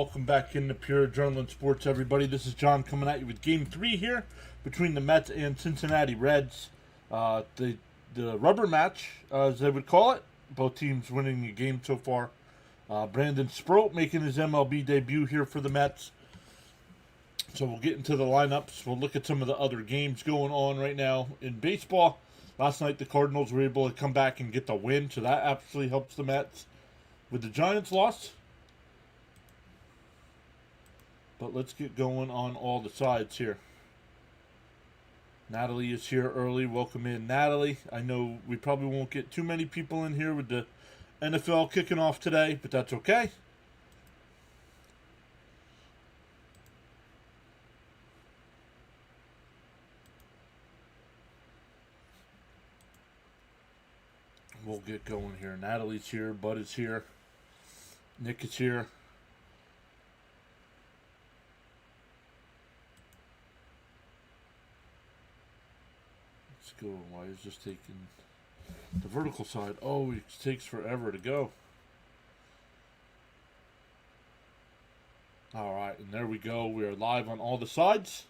welcome back into Pure Adrenaline Sports, everybody. This is John coming at you with Game 3 here between the Mets and Cincinnati Reds. The rubber match, as they would call it. Both teams winning the game so far. Brandon Sproat making his MLB debut here for the Mets. So we'll get into the lineups. We'll look at some of the other games going on right now in baseball. Last night the Cardinals were able to come back and get the win, so that absolutely helps the Mets. With the Giants loss. But let's get going on all the sides here. Natalie is here early. Welcome in, Natalie. I know we probably won't get too many people in here with the NFL kicking off today, but that's okay. We'll get going here. Natalie's here. Bud is here. Nick is here. Let's go. Why is this taking the vertical side? Oh, it takes forever to go. All right, and there we go. We are live on all the sides.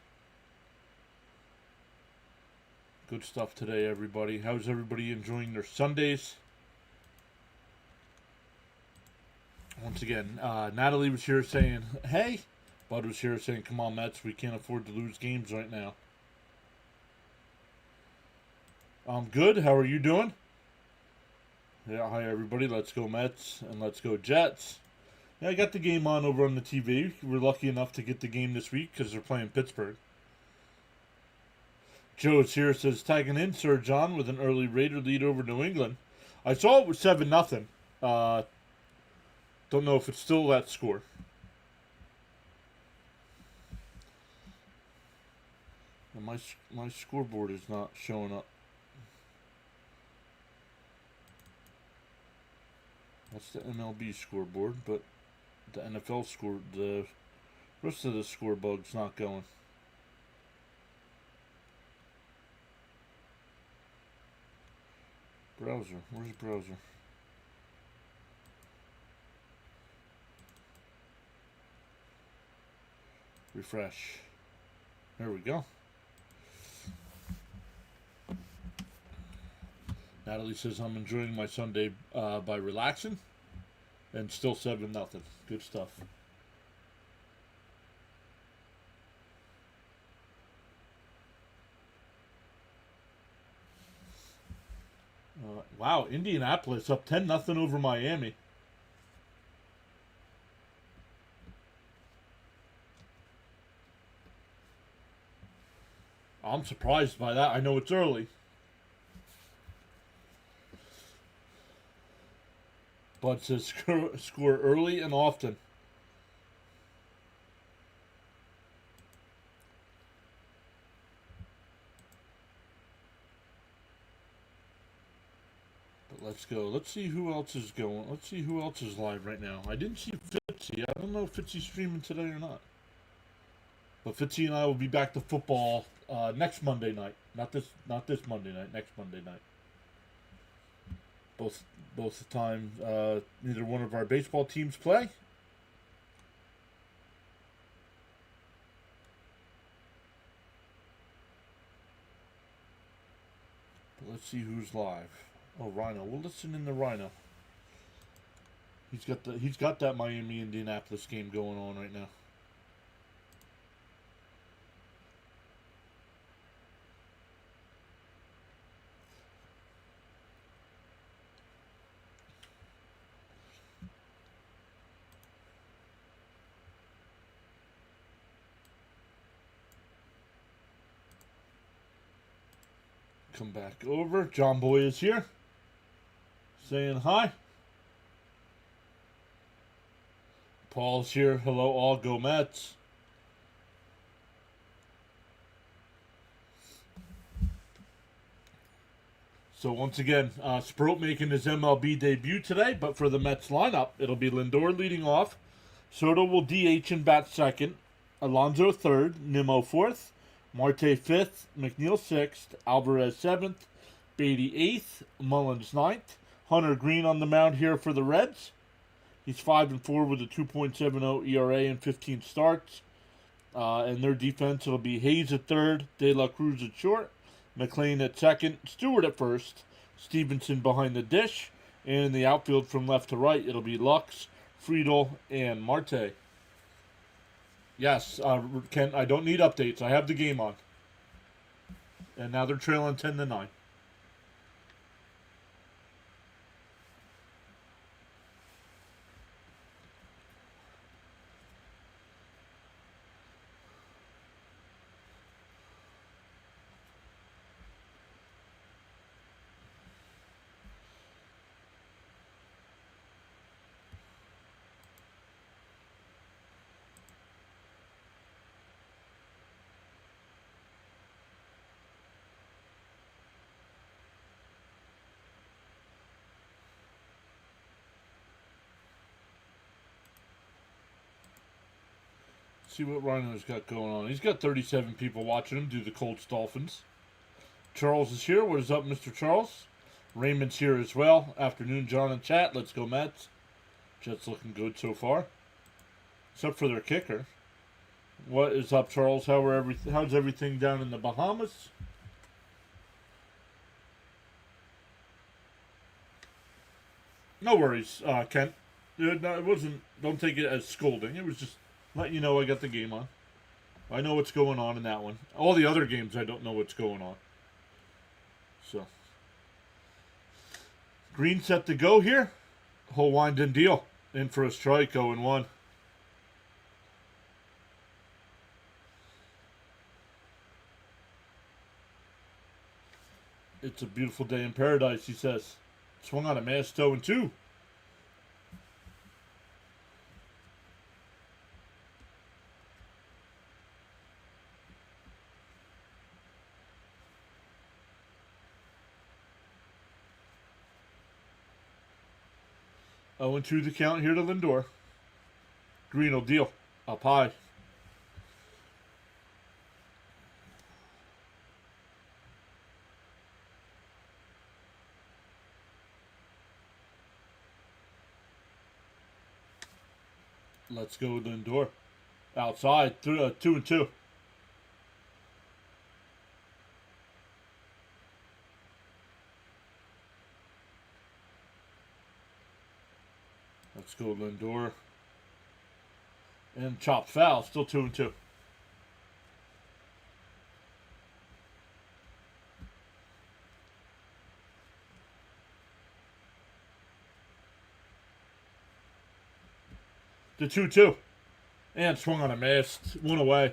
Good stuff today, everybody. How's everybody enjoying their Sundays? Once again, Natalie was here saying, hey. Bud was here saying, come on, Mets, we can't afford to lose games right now. I'm good. How are you doing? Yeah, hi, everybody. Let's go Mets and let's go Jets. Yeah, I got the game on over on the TV. We're lucky enough to get the game this week because they're playing Pittsburgh. Joe's here, says, tagging in Sir John with an early Raider lead over New England. I saw it was 7-0. Don't know if it's still that score. And my scoreboard is not showing up. That's the MLB scoreboard, but the NFL score, the rest of the scorebug's not going. Browser. Where's browser? Refresh. There we go. Natalie says, I'm enjoying my Sunday by relaxing. And still 7-0. Good stuff. Wow, Indianapolis up 10-0 over Miami. I'm surprised by that. I know it's early. Bud says score early and often. But let's go. Let's see who else is going. Let's see who else is live right now. I didn't see Fitzy. I don't know if Fitzy's streaming today or not. But Fitzy and I will be back to football next Monday night. Not this Monday night. Next Monday night. Both the time neither one of our baseball teams play. But let's see who's live. Oh, Rhino. We'll listen in the Rhino. He's got that Miami Indianapolis game going on right now. Come back over. John Boy is here. Saying hi. Paul's here. Hello all. Go Mets. So once again, Sproat making his MLB debut today, but for the Mets lineup, it'll be Lindor leading off. Soto will DH and bat second. Alonso third. Nimmo fourth. Marte 5th, McNeil 6th, Alvarez 7th, Beatty 8th, Mullins 9th, Hunter Green on the mound here for the Reds, He's 5-4 with a 2.70 ERA and 15 starts. And their defense, it'll be Hayes at third, De La Cruz at short, McLean at second, Stewart at first, Stevenson behind the dish, and in the outfield from left to right, it'll be Lux, Friedel, and Marte. Yes, Ken, I don't need updates. I have the game on. And now they're trailing 10-9. See what Rhino's got going on. He's got 37 people watching him do the Colts Dolphins. Charles is here. What is up, Mr. Charles? Raymond's here as well. Afternoon, John and chat. Let's go, Mets. Jets looking good so far. Except for their kicker. What is up, Charles? How's everything down in the Bahamas? No worries, Kent. No, it wasn't. Don't take it as scolding. It was just letting you know I got the game on. I know what's going on in that one. All the other games, I don't know what's going on. So, Green set to go here. Whole wind and deal. In for a strike, 0-1. It's a beautiful day in paradise, he says. Swung on a mass 0-2. Oh, and 2 the count here to Lindor. Green will deal. Up high. Let's go Lindor. Outside. 2-2. Let's go Lindor. And chopped foul. Still 2-2. The 2-2. And swung on a miss. 1 away.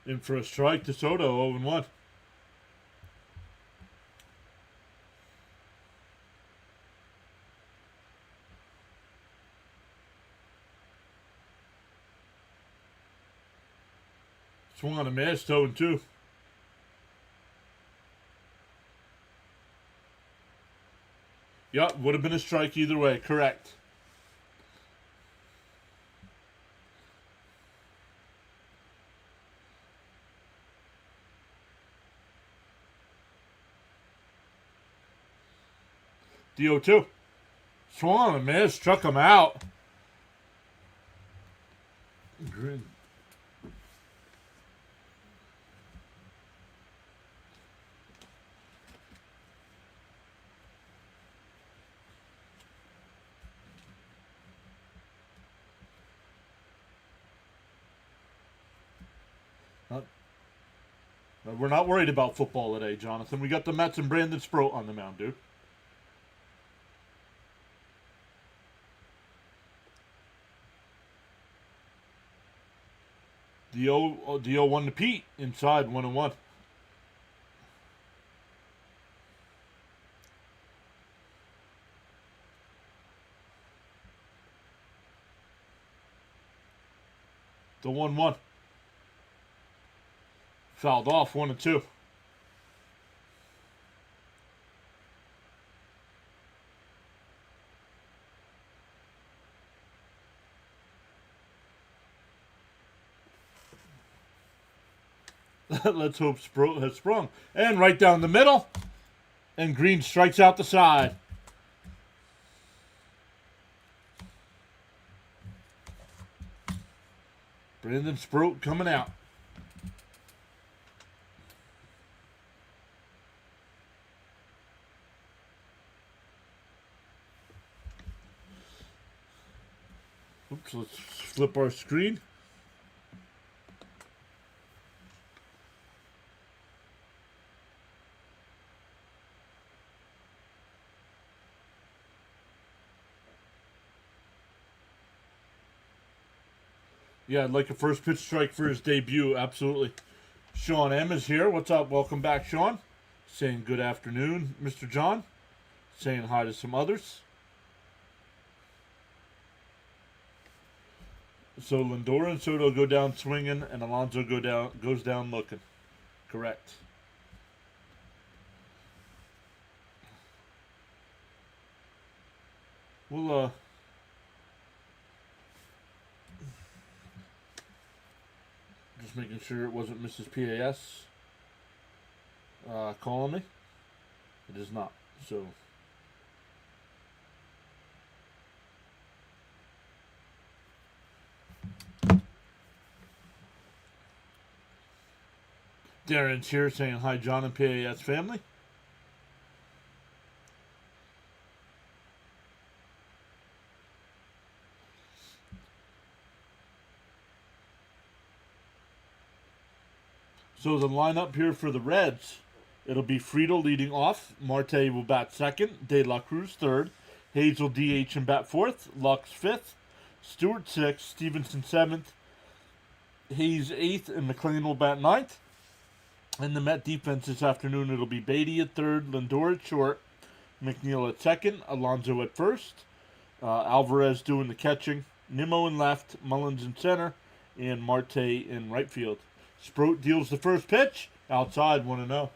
In for a strike to Soto, 0-1. Swung on a miss, 0-2. Yup, would have been a strike either way, correct. The 0-2. Swung on a miss, struck him out. Grin. We're not worried about football today, Jonathan. We got the Mets and Brandon Sproat on the mound, dude. The 0-1 to Pete. Inside, 1-1. The 1-1. Fouled off, 1-2. Let's hope Sproat has sprung. And right down the middle. And Green strikes out the side. Brandon Sproat coming out. Oops, let's flip our screen. Yeah, I'd like a first pitch strike for his debut. Absolutely. Sean M is here. What's up? Welcome back, Sean. Saying good afternoon, Mr. John. Saying hi to some others. So Lindor and Soto go down swinging, and Alonso goes down looking. Correct. We'll just making sure it wasn't Mrs. PAS calling me. It is not. So Darren's here saying hi, John and PAS family. So the lineup here for the Reds, it'll be Friedel leading off. Marte will bat second. De La Cruz third. Hayes will DH and bat fourth. Lux fifth. Stewart sixth. Stevenson seventh. Hayes eighth. And McLean will bat ninth. In the Met defense this afternoon, it'll be Beatty at third. Lindor at short. McNeil at second. Alonso at first. Alvarez doing the catching. Nimmo in left. Mullins in center. And Marte in right field. Sproat deals the first pitch. Outside, 1-0.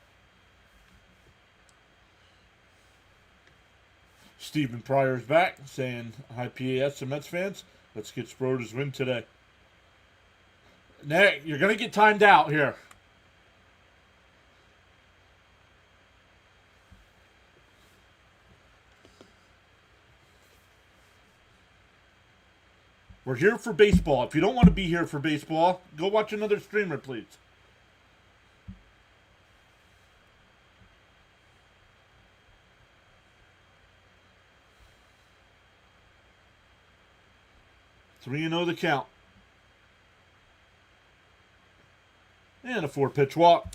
Stephen Pryor's back, saying hi PAS to Mets fans. Let's get Sproat his win today. Nick, you're going to get timed out here. We're here for baseball. If you don't want to be here for baseball, go watch another streamer, please. Three and 0 the count. And a 4-pitch walk.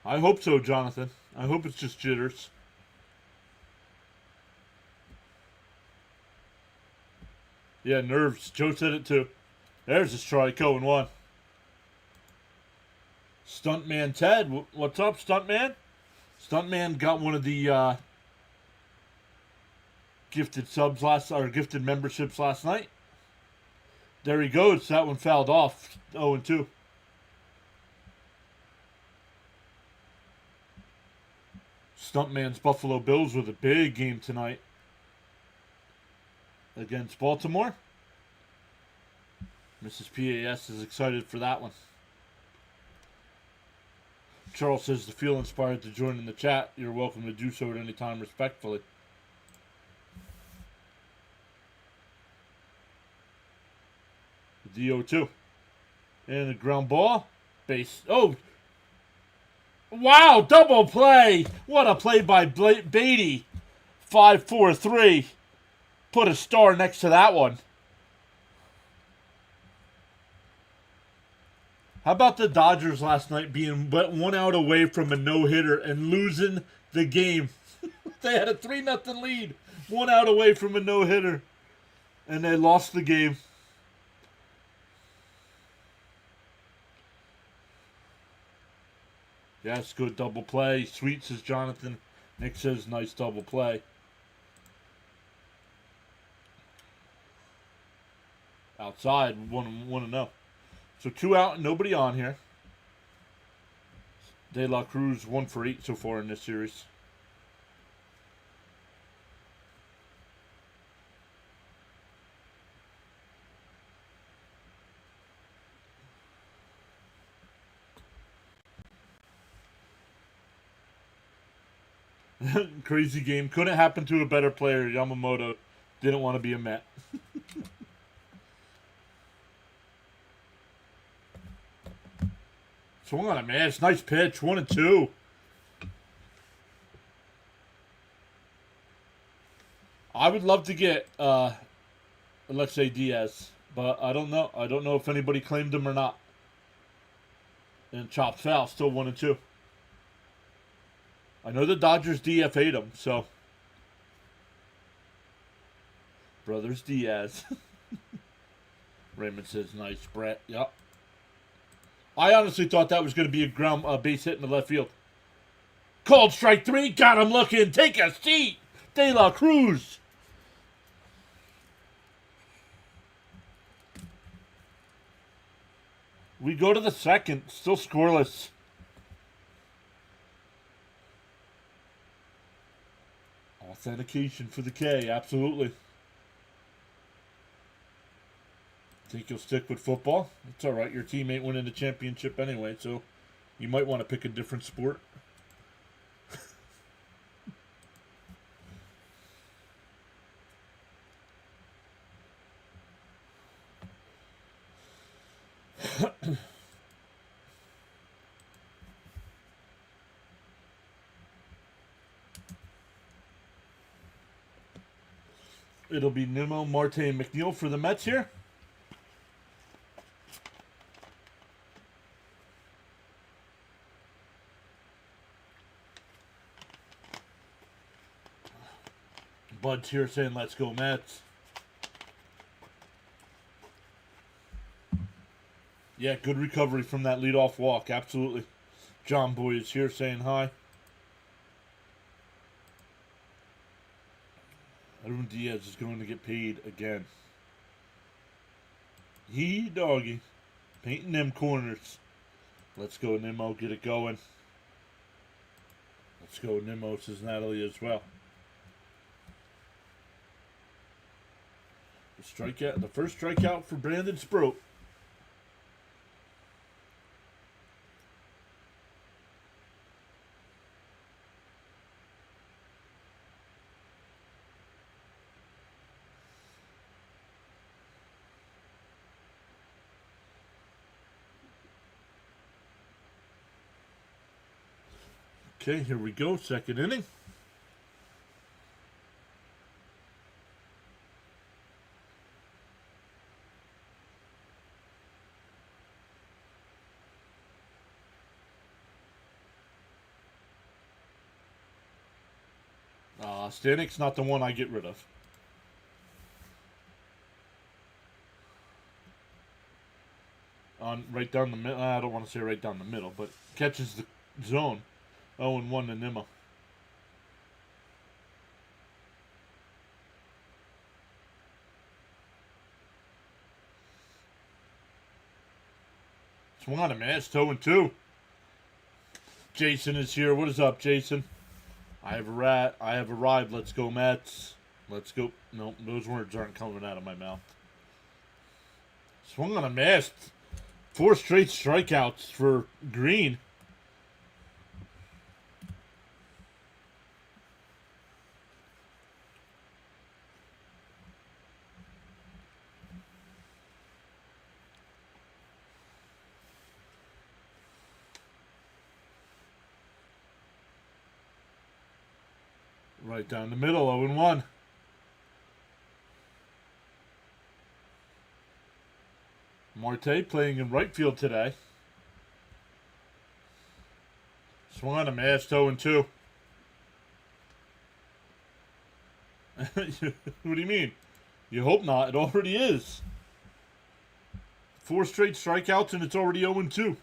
I hope so, Jonathan. I hope it's just jitters. Yeah, nerves. Joe said it too. There's a strike, 0-1. Stuntman Ted. What's up, Stuntman? Stuntman got one of the gifted gifted memberships last night. There he goes. That one fouled off. 0-2. Stuntman's Buffalo Bills with a big game tonight against Baltimore. Mrs. PAS is excited for that one. Charles says to feel inspired to join in the chat. You're welcome to do so at any time respectfully. The DO2. And a ground ball. Base. Oh! Wow, double play. What a play by Beatty. 5-4-3. Put a star next to that one. How about the Dodgers last night being but 1 out away from a no-hitter and losing the game? They had a 3-0 lead. 1 out away from a no-hitter. And they lost the game. Yes, good double play. Sweet, says Jonathan. Nick says nice double play. Outside, 1-0. So 2 out and nobody on here. De La Cruz 1 for 8 so far in this series. Crazy game. Couldn't happen to a better player. Yamamoto didn't want to be a Met. Swung on a mash. Nice pitch. 1-2. I would love to get let's say Diaz, but I don't know. I don't know if anybody claimed him or not. And chopped foul. Still 1-2. I know the Dodgers DFA'd him, so. Brothers Diaz. Raymond says, nice, Brett. Yep. I honestly thought that was going to be a base hit in the left field. Called strike 3. Got him looking. Take a seat. De La Cruz. We go to the second. Still scoreless. Authentication for the K. Absolutely. Think you'll stick with football? It's all right. Your team ain't winning the championship anyway, so you might want to pick a different sport. It'll be Nimmo, Marte, and McNeil for the Mets here. Bud's here saying, let's go Mets. Yeah, good recovery from that leadoff walk. Absolutely. John Boy is here saying hi. Edwin Diaz is going to get paid again. He doggy. Painting them corners. Let's go, Nimmo. Get it going. Let's go, Nimmo, says Natalie as well. The first strikeout for Brandon Sproat. Okay, here we go. Second inning. Stanik's not the one I get rid of. Right down the middle. I don't want to say right down the middle, but catches the zone. 0-1 to Nimmo. Swung on a miss. 0-2. Jason is here. What is up, Jason? I have arrived. Let's go, Mets. Let's go. No, those words aren't coming out of my mouth. Swung on a miss. 4 straight strikeouts for Green. Right down the middle, 0-1. Marte playing in right field today. Swung on a miss, 0-2. What do you mean? You hope not. It already is. 4 straight strikeouts and it's already 0-2.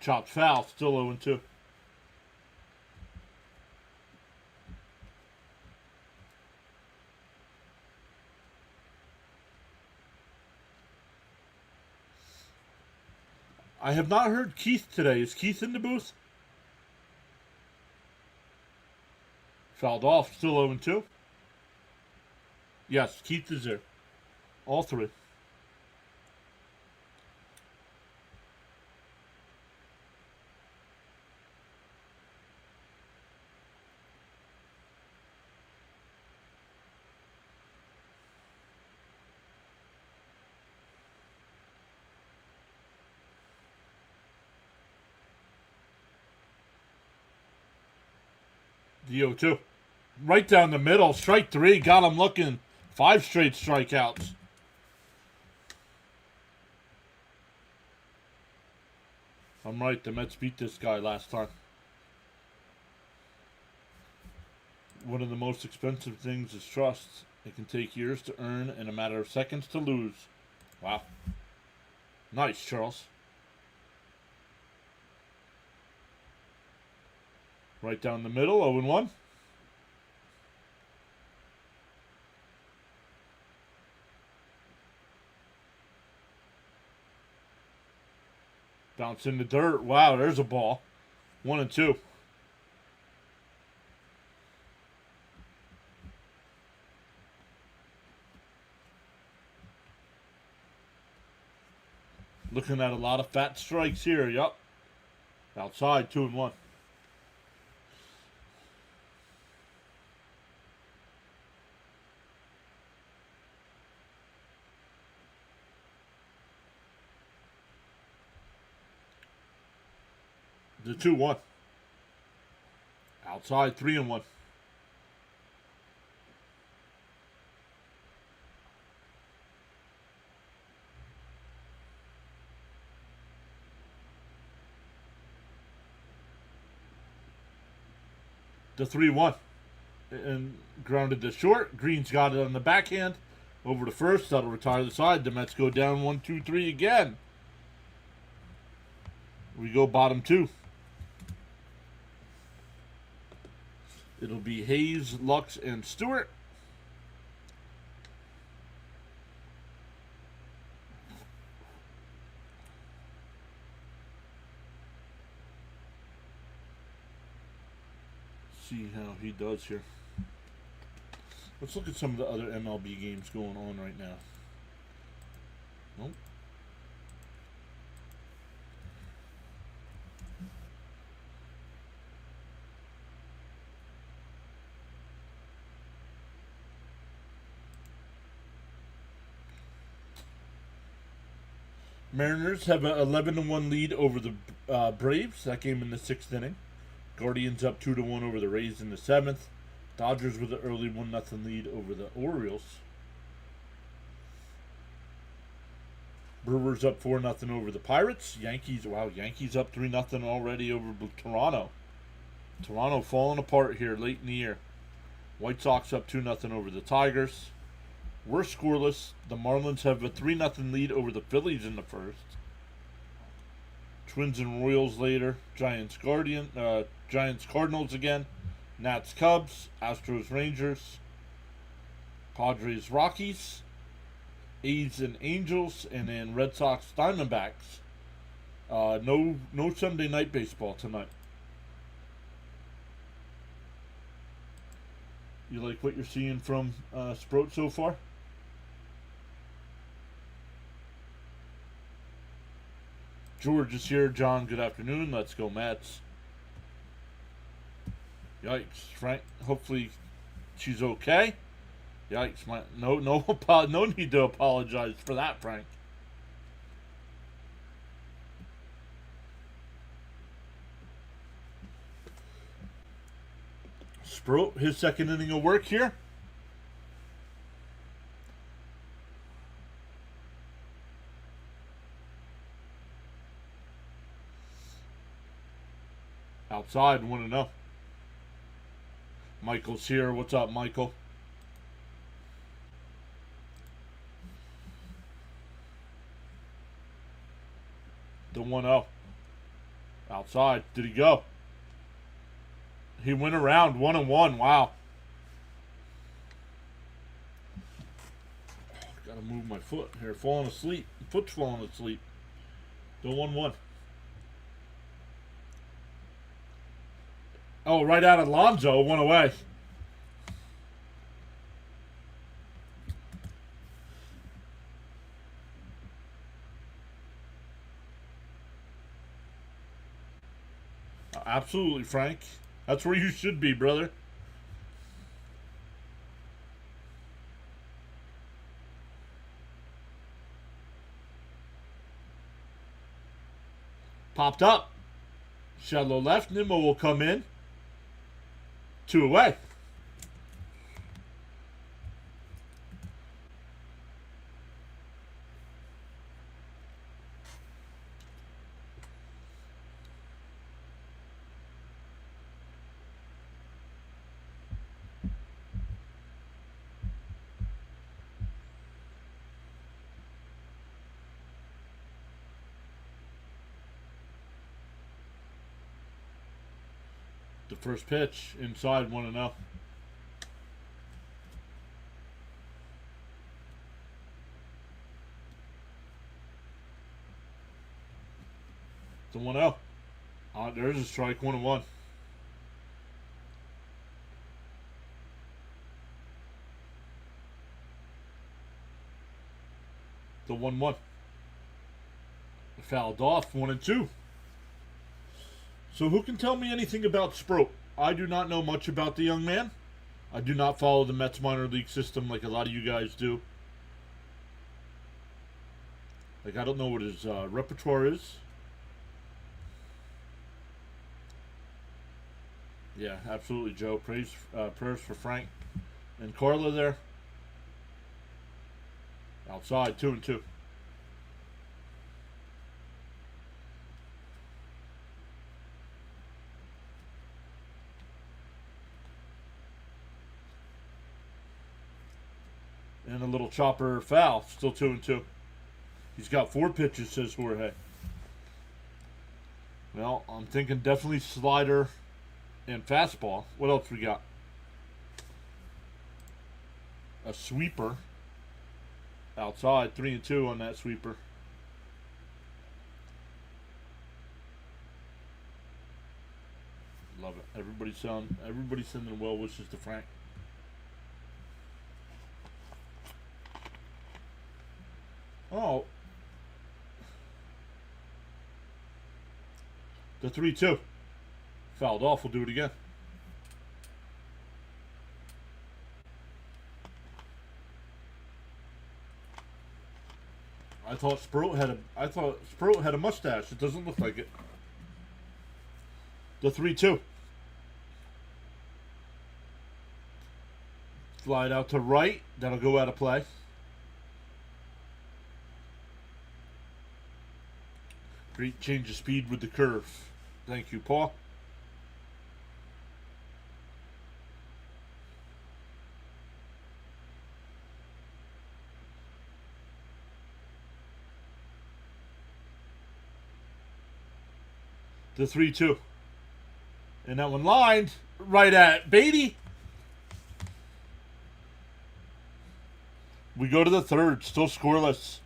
Chopped foul, still 0-2. I have not heard Keith today. Is Keith in the booth? Fouled off. Still 0-2. Yes, Keith is there. All three. The 0-2. Right down the middle. Strike three. Got him looking. 5 straight strikeouts. I'm right. The Mets beat this guy last time. One of the most expensive things is trust. It can take years to earn and a matter of seconds to lose. Wow. Nice, Charles. Right down the middle, 0-1. Bounce in the dirt. Wow, there's a ball. 1-2. Looking at a lot of fat strikes here. Yup. Outside, 2-1. The 2-1. Outside, 3-1. The 3-1. And grounded to short. Green's got it on the backhand. Over to first. That'll retire the side. The Mets go down 1-2-3 again. We go bottom 2. It'll be Hayes, Lux, and Stewart. See how he does here. Let's look at some of the other MLB games going on right now. Nope. Mariners have an 11-1 lead over the Braves. That game in the 6th inning. Guardians up 2-1 over the Rays in the 7th. Dodgers with an early 1-0 lead over the Orioles. Brewers up 4-0 over the Pirates. Yankees up 3-0 already over Toronto. Toronto falling apart here late in the year. White Sox up 2-0 over the Tigers. We're scoreless. The Marlins have a 3-0 lead over the Phillies in the first. Twins and Royals later. Giants Cardinals again. Nats Cubs. Astros Rangers. Padres Rockies. A's and Angels. And then Red Sox Diamondbacks. No Sunday night baseball tonight. You like what you're seeing from Sprout so far? George is here. John, good afternoon. Let's go Mets. Yikes, Frank. Hopefully she's okay. Yikes, no need to apologize for that, Frank. Sprout, his second inning of work here. Outside, 1-0. Michael's here. What's up, Michael? The 1-0. Outside. Did he go? He went around 1-1. Wow. Gotta move my foot here. Falling asleep. Foot's falling asleep. The 1-1. Oh, right out of Lonzo, one away. Absolutely, Frank. That's where you should be, brother. Popped up. Shallow left. Nimmo will come in. 2 away. The first pitch inside 1-0. The 1-0. There's a strike, 1-1. The 1-1. Fouled off, 1-2. So who can tell me anything about Sproat? I do not know much about the young man. I do not follow the Mets minor league system like a lot of you guys do. Like, I don't know what his repertoire is. Yeah, absolutely, Joe. Prayers for Frank and Carla there. Outside, 2-2. And a little chopper foul. Still 2-2. He's got 4 pitches, says Jorge. Well, I'm thinking definitely slider and fastball. What else we got? A sweeper. Outside, 3-2 on that sweeper. Love it. Everybody's sending well wishes to Frank. Oh. The 3-2. Fouled off. We'll do it again. I thought Sproat had a mustache. It doesn't look like it. The 3-2. Slide out to right. That'll go out of play. Great change of speed with the curve. Thank you, Paul. The 3-2. And that one lined right at Beatty. We go to the third, still scoreless.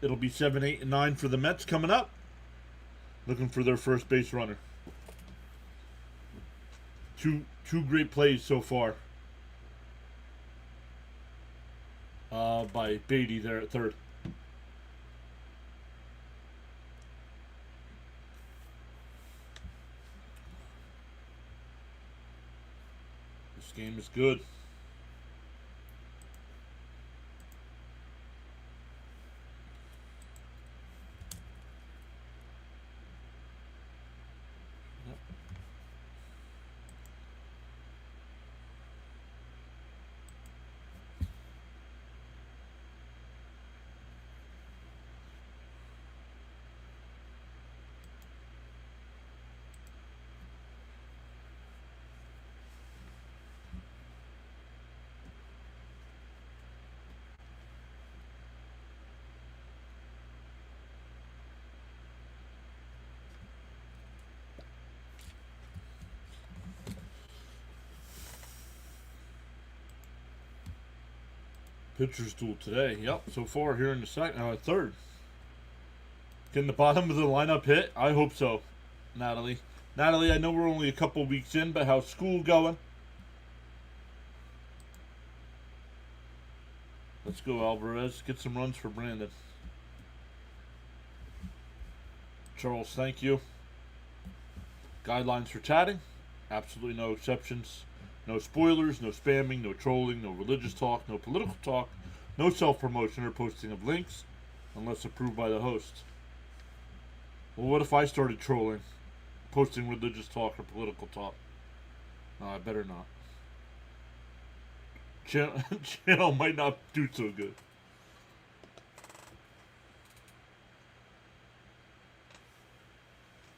It'll be 7, 8, and 9 for the Mets coming up. Looking for their first base runner. Two great plays so far. By Beatty there at third. This game is good. Pitcher's duel today. Yep, so far here in the third. Can the bottom of the lineup hit? I hope so, Natalie. Natalie, I know we're only a couple weeks in, but how's school going? Let's go, Alvarez. Get some runs for Brandon. Charles, thank you. Guidelines for chatting. Absolutely no exceptions. No spoilers, no spamming, no trolling, no religious talk, no political talk, no self-promotion or posting of links, unless approved by the host. Well, what if I started trolling, posting religious talk or political talk? No, I better not. Channel might not do so good.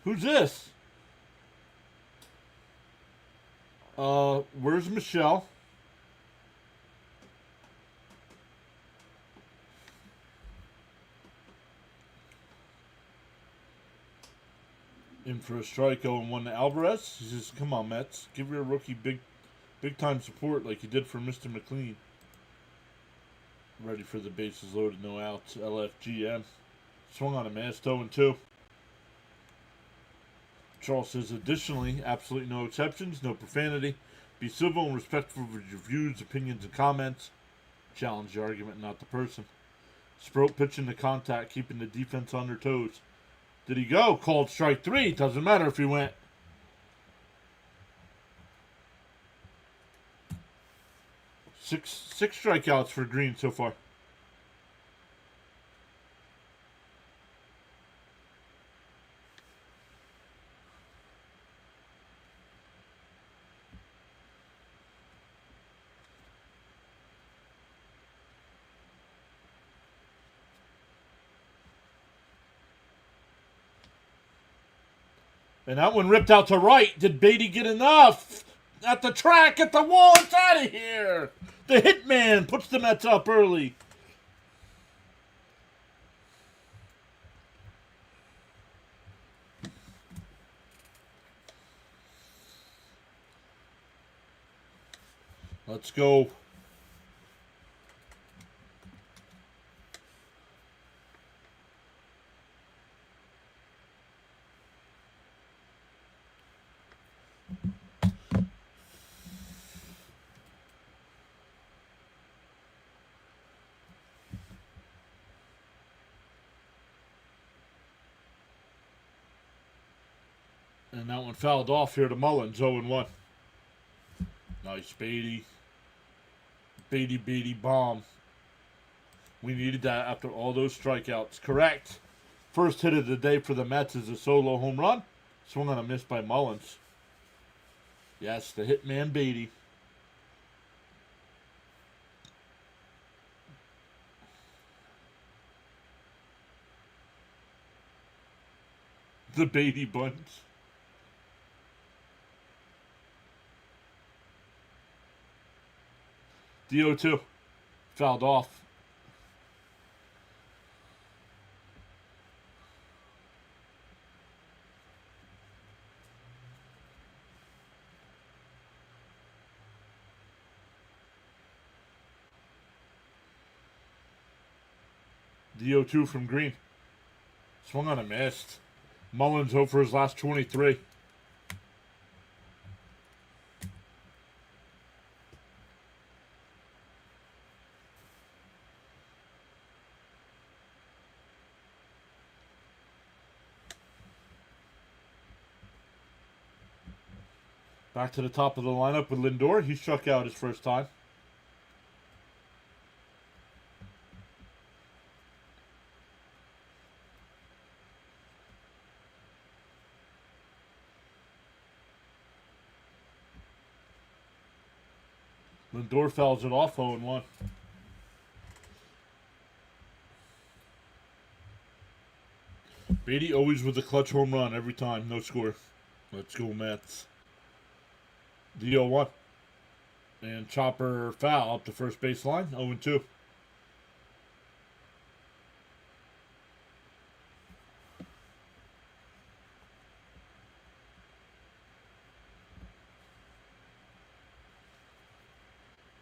Who's this? Where's Michelle? In for a strike, 0-1 to Alvarez. He says, come on, Mets. Give your rookie big time support like you did for Mr. McLean. Ready for the bases loaded, no outs. LFGM. Swung on a miss, 0-2. Charles says, additionally, absolutely no exceptions, no profanity. Be civil and respectful of your views, opinions, and comments. Challenge the argument, not the person. Sproat pitching the contact, keeping the defense on their toes. Did he go? Called strike 3. Doesn't matter if he went. Six strikeouts for Green so far. And that one ripped out to right. Did Beatty get enough? At the track, at the wall, it's out of here. The hitman puts the Mets up early. Let's go. And that one fouled off here to Mullins, 0-1. Nice, Beatty. Beatty, bomb. We needed that after all those strikeouts. Correct. First hit of the day for the Mets is a solo home run. Swung on a miss by Mullins. Yes, the hitman Beatty. The Beatty bunch. DO2. Fouled off. DO2 from Green. Swung on a miss. Mullins 0 for his last 23. Back to the top of the lineup with Lindor. He struck out his first time. Lindor fouls it off 0-1. Beatty always with a clutch home run every time. No score. Let's go, Mets. The 0-1. And Chopper foul up the first base line. 0-2.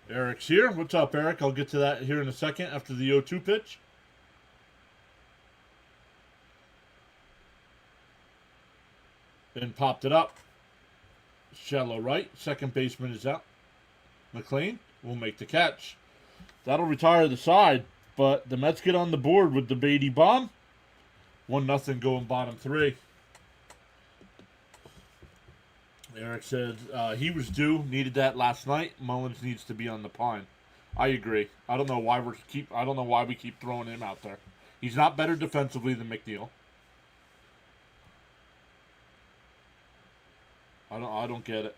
Eric's here. What's up, Eric? I'll get to that here in a second after the 0-2 pitch. and popped it up. Shallow right. Second baseman is out. McLean will make the catch. That'll retire the side, but the Mets get on the board with the Beatty bomb. 1-0 going bottom three. Eric said he was due, needed that last night. Mullins needs to be on the pine. I agree. I don't know why we keep throwing him out there. He's not better defensively than McNeil. I don't get it.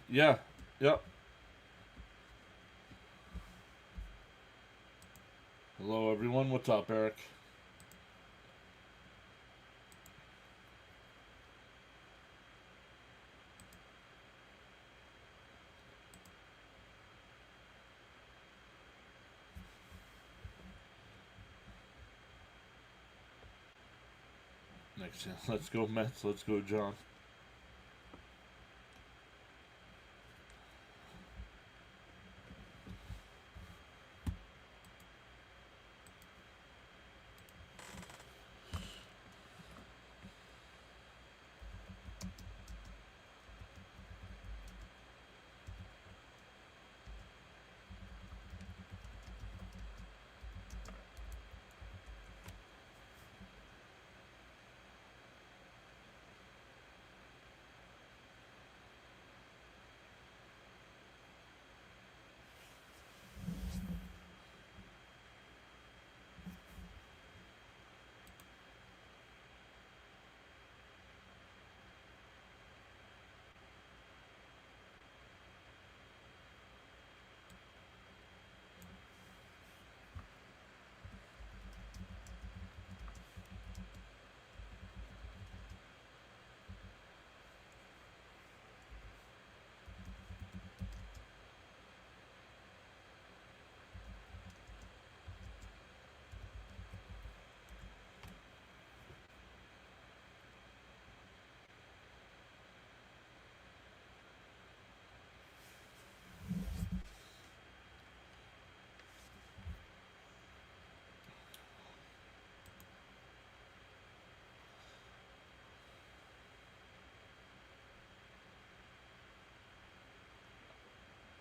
Yeah. Yep. Hello everyone. What's up, Eric? Next, let's go Mets. Let's go John.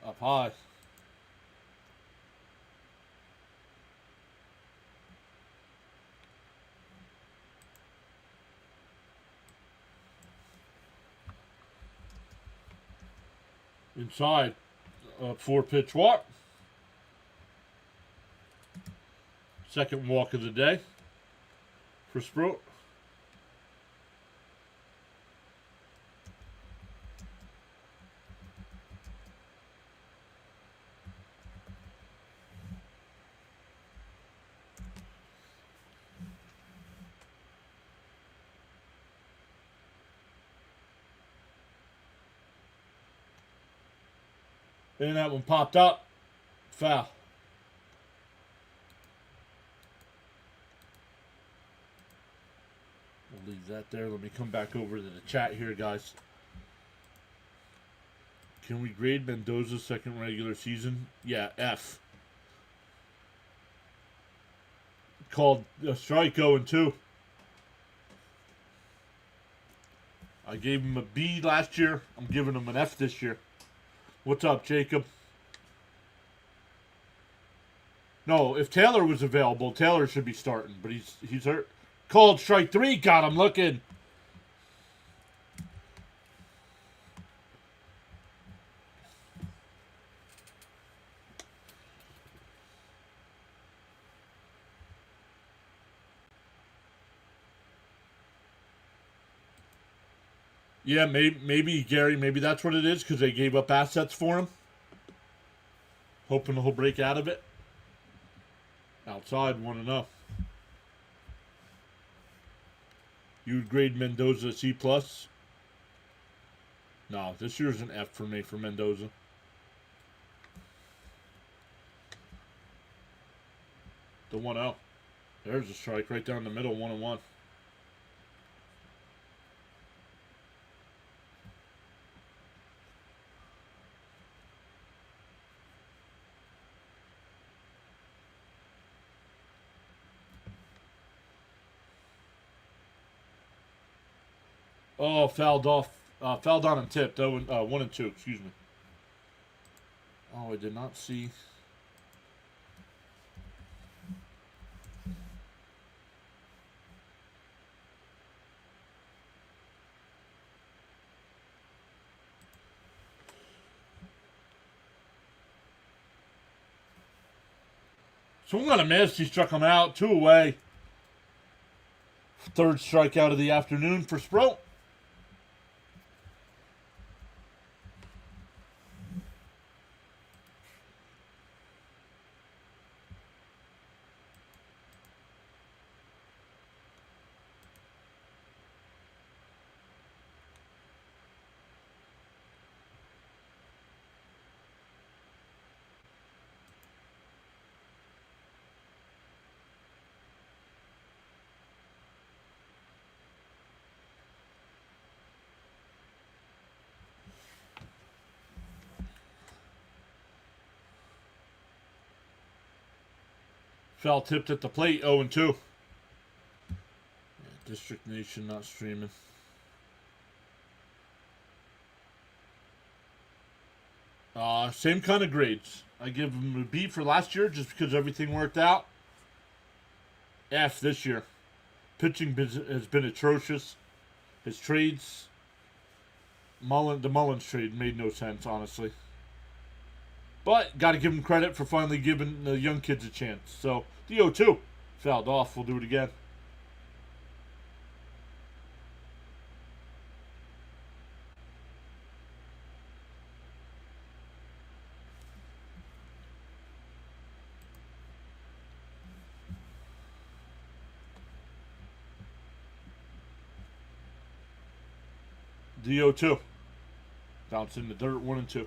Up high. Inside. 4-pitch walk. Second walk of the day for Sprout. And that one popped up. Foul. We'll leave that there. Let me come back over to the chat here, guys. Can we grade Mendoza's second regular season? Yeah, F. Called a strike 0-2. I gave him a B last year. I'm giving him an F this year. What's up, Jacob? No, if Taylor was available, Taylor should be starting, but he's hurt. Called strike 3, got him looking. Yeah, maybe Gary, maybe that's what it is, because they gave up assets for him. Hoping he'll break out of it. Outside, 1-0. You would grade Mendoza a C+? No, this year's an F for me for Mendoza. The 1-0. There's a strike right down the middle, 1-1. Oh, fouled off. Fouled on and tipped. 1 and 2, excuse me. Oh, I did not see. Swung on a miss. He struck him out. 2 away. Third strikeout of the afternoon for Sproat. Foul tipped at the plate, 0 and 2. Yeah, District Nation not streaming. Same kind of grades. I give him a B for last year just because everything worked out. F this year. Pitching has been atrocious. His trades, the Mullins trade made no sense, honestly. But got to give him credit for finally giving the young kids a chance. So, the 0-2. Fouled off. We'll do it again. The 0-2. Bounce in the dirt, 1 and 2.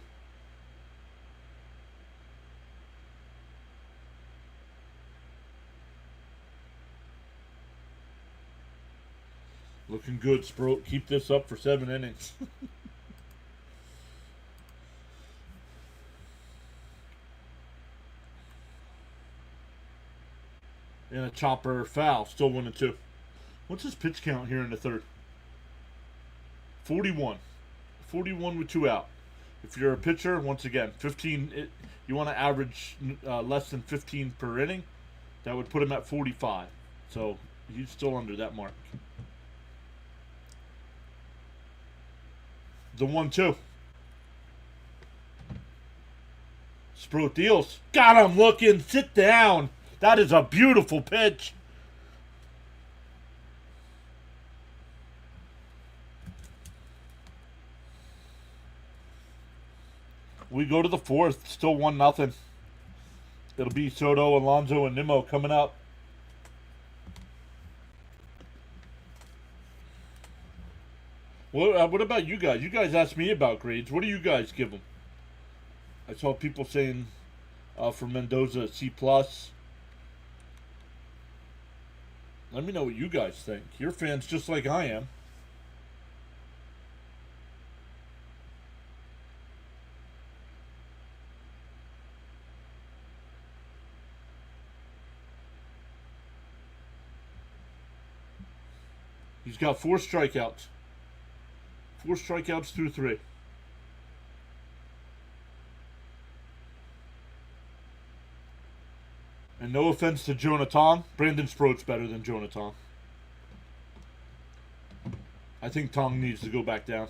Looking good, Sproat. Keep this up for 7 innings. And a chopper foul. Still 1 and 2. What's his pitch count here in the third? 41. 41 with 2 out. If you're a pitcher, once again, 15. You want to average less than 15 per inning. That would put him at 45. So he's still under that mark. The 1-2. Sproat deals. Got him looking. Sit down. That is a beautiful pitch. We go to the 4th. Still 1-0. It'll be Soto, Alonso, and Nimmo coming up. What about you guys? You guys asked me about grades. What do you guys give them? I saw people saying for Mendoza C+. Let me know what you guys think. You're fans just like I am. He's got 4 strikeouts. 4 strikeouts through 3. And no offense to Jonathan, Brandon Sproat's better than Jonathan. I think Tong needs to go back down.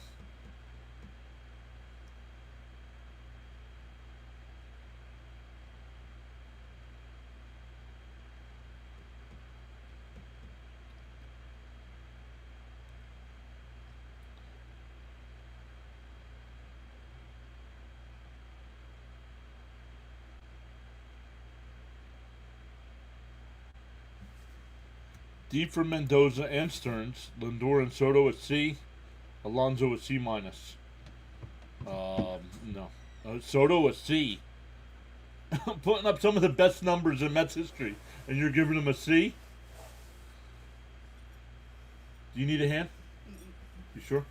D for Mendoza and Stearns. Lindor and Soto at C. Alonso at C-. No. Soto at C. Putting up some of the best numbers in Mets history. And you're giving him a C? Do you need a hand? You sure?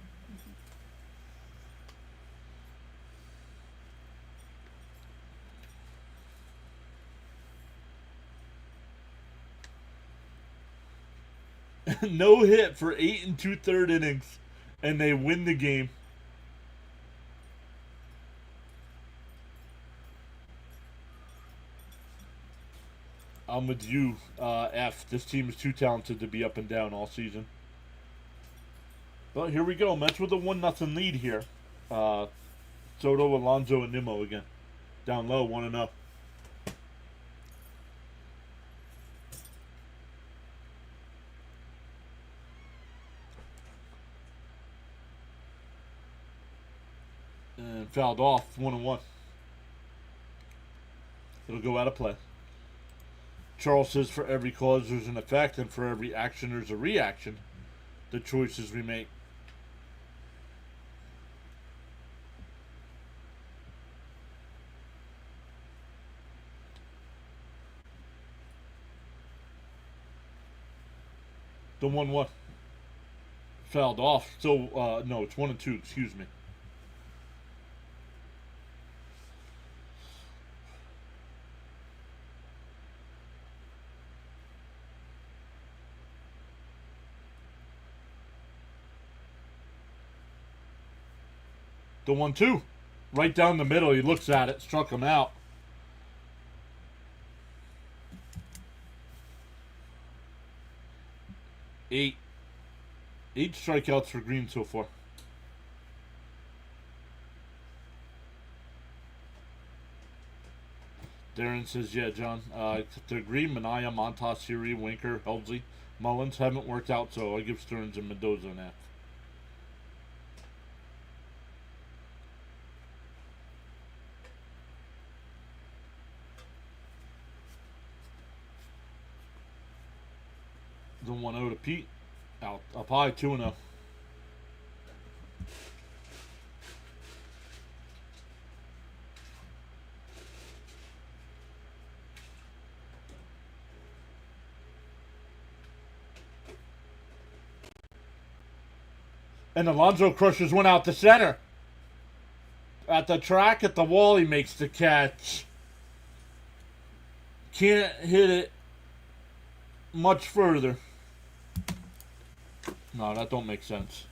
No hit for 8 2/3 innings and they win the game. I'm with you, F. This team is too talented to be up and down all season. But here we go. Mets with a 1-0 lead here. Soto, Alonso, and Nimmo again. Down low, 1-0. And fouled off, 1-1. It'll go out of play. Charles says for every cause there's an effect, and for every action there's a reaction. The choices we make. The 1-1. Fouled off. So, no, it's 1-2, excuse me. The 1-2. Right down the middle. He looks at it. Struck him out. Eight strikeouts for Green so far. Darren says, yeah, John. To agree, Minaya, Montas, Siri, Winker, Helsley, Mullins haven't worked out, so I give Stearns and Mendoza an F. The 1-0 to Pete. Out up high, 2-0. And Alonso crushes one out to center. At the track, at the wall, he makes the catch. Can't hit it much further. No, that don't make sense.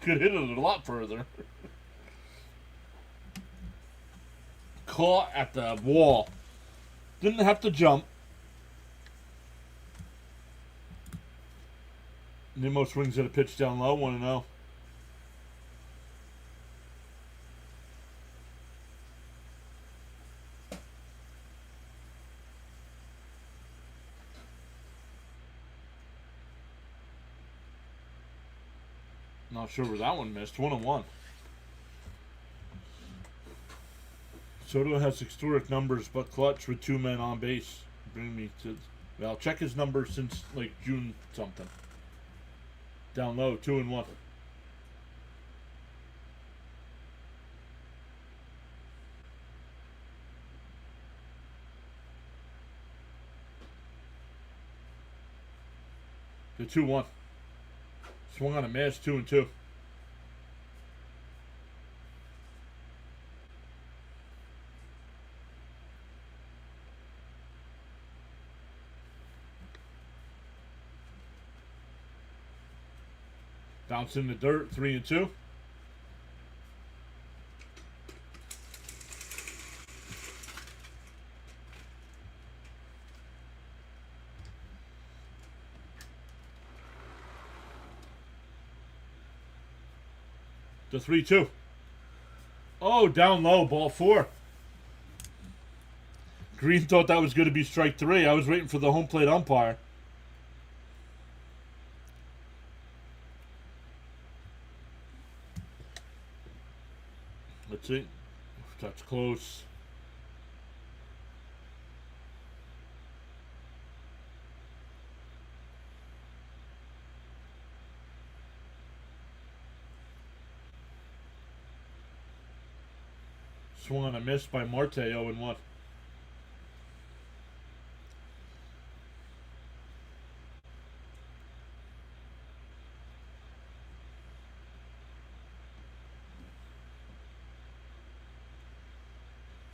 Could hit it a lot further. Caught at the wall. Didn't have to jump. Nimmo swings at a pitch down low, 1-0. Not sure where that one missed. 1-1. Soto has historic numbers, but clutch with 2 men on base. Bring me to. Well, check his numbers since like June something. Down low, 2-1. The 2-1. Swung on a miss, 2-2. Bounce in the dirt, 3-2. The 3-2. Oh, down low, ball 4. Green thought that was going to be strike 3. I was waiting for the home plate umpire. Let's see. That's close. Swung on a miss by Marte, 0-1.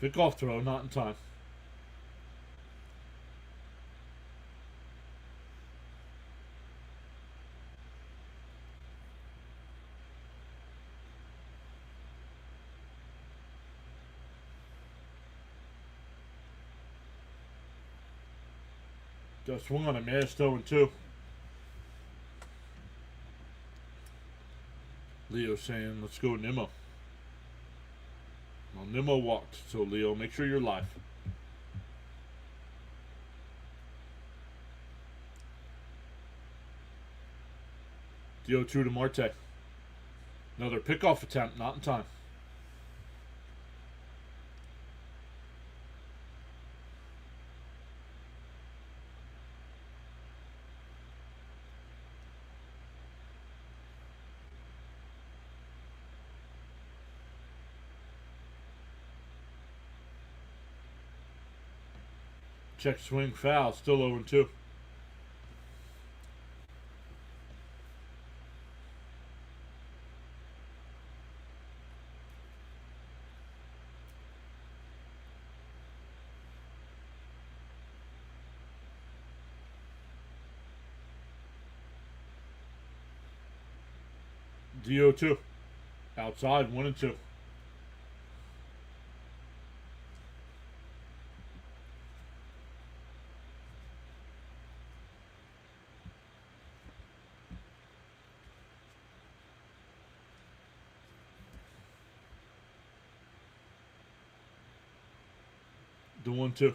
Pick off throw, not in time. Just swung on a missed 0-2. Leo saying, let's go Nimmo. Well, Nimmo walked, so Leo, make sure you're live. The 0-2 to Marte. Another pickoff attempt, not in time. Check swing foul, still 0-2. DO2. Outside, 1-2. The 1-2.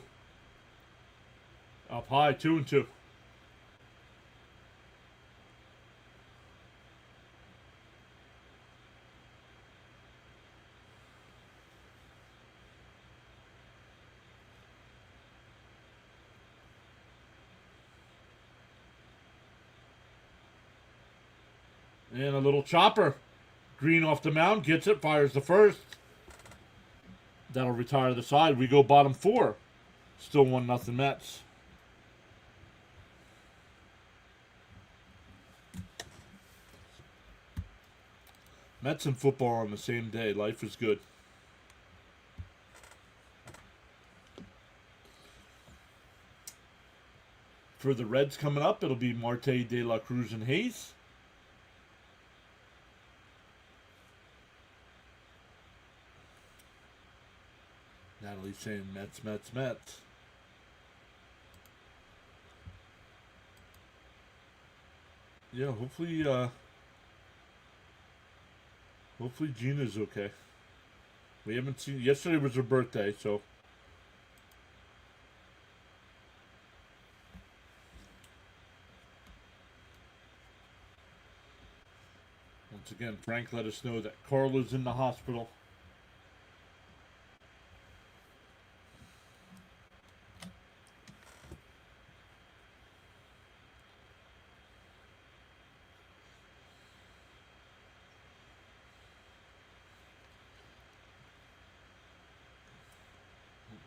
Up high, 2-2. And a little chopper. Green off the mound, gets it, fires the first. That'll retire the side. We go bottom 4. Still 1-0 Mets. Mets and football on the same day. Life is good. For the Reds coming up, it'll be Marte, De La Cruz, and Hayes. Natalie's saying Mets, Mets, Mets. Yeah, hopefully Gina's okay. We haven't seen. Yesterday was her birthday, so. Once again, Frank let us know that Carla's in the hospital.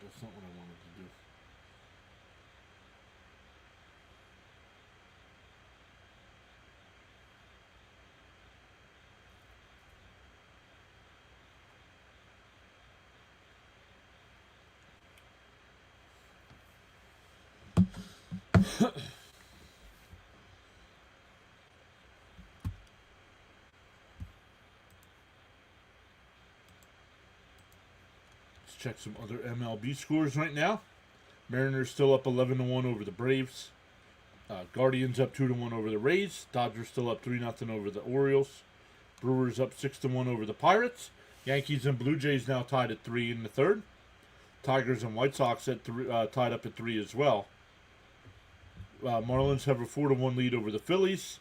That's not what I wanted to do. Let's check some other MLB scores right now. Mariners still up 11-1 over the Braves. Guardians up 2-1 over the Rays. Dodgers still up 3-0 over the Orioles. Brewers up 6-1 over the Pirates. Yankees and Blue Jays now tied at 3 in the third. Tigers and White Sox at tied up at 3 as well. Marlins have a 4-1 lead over the Phillies.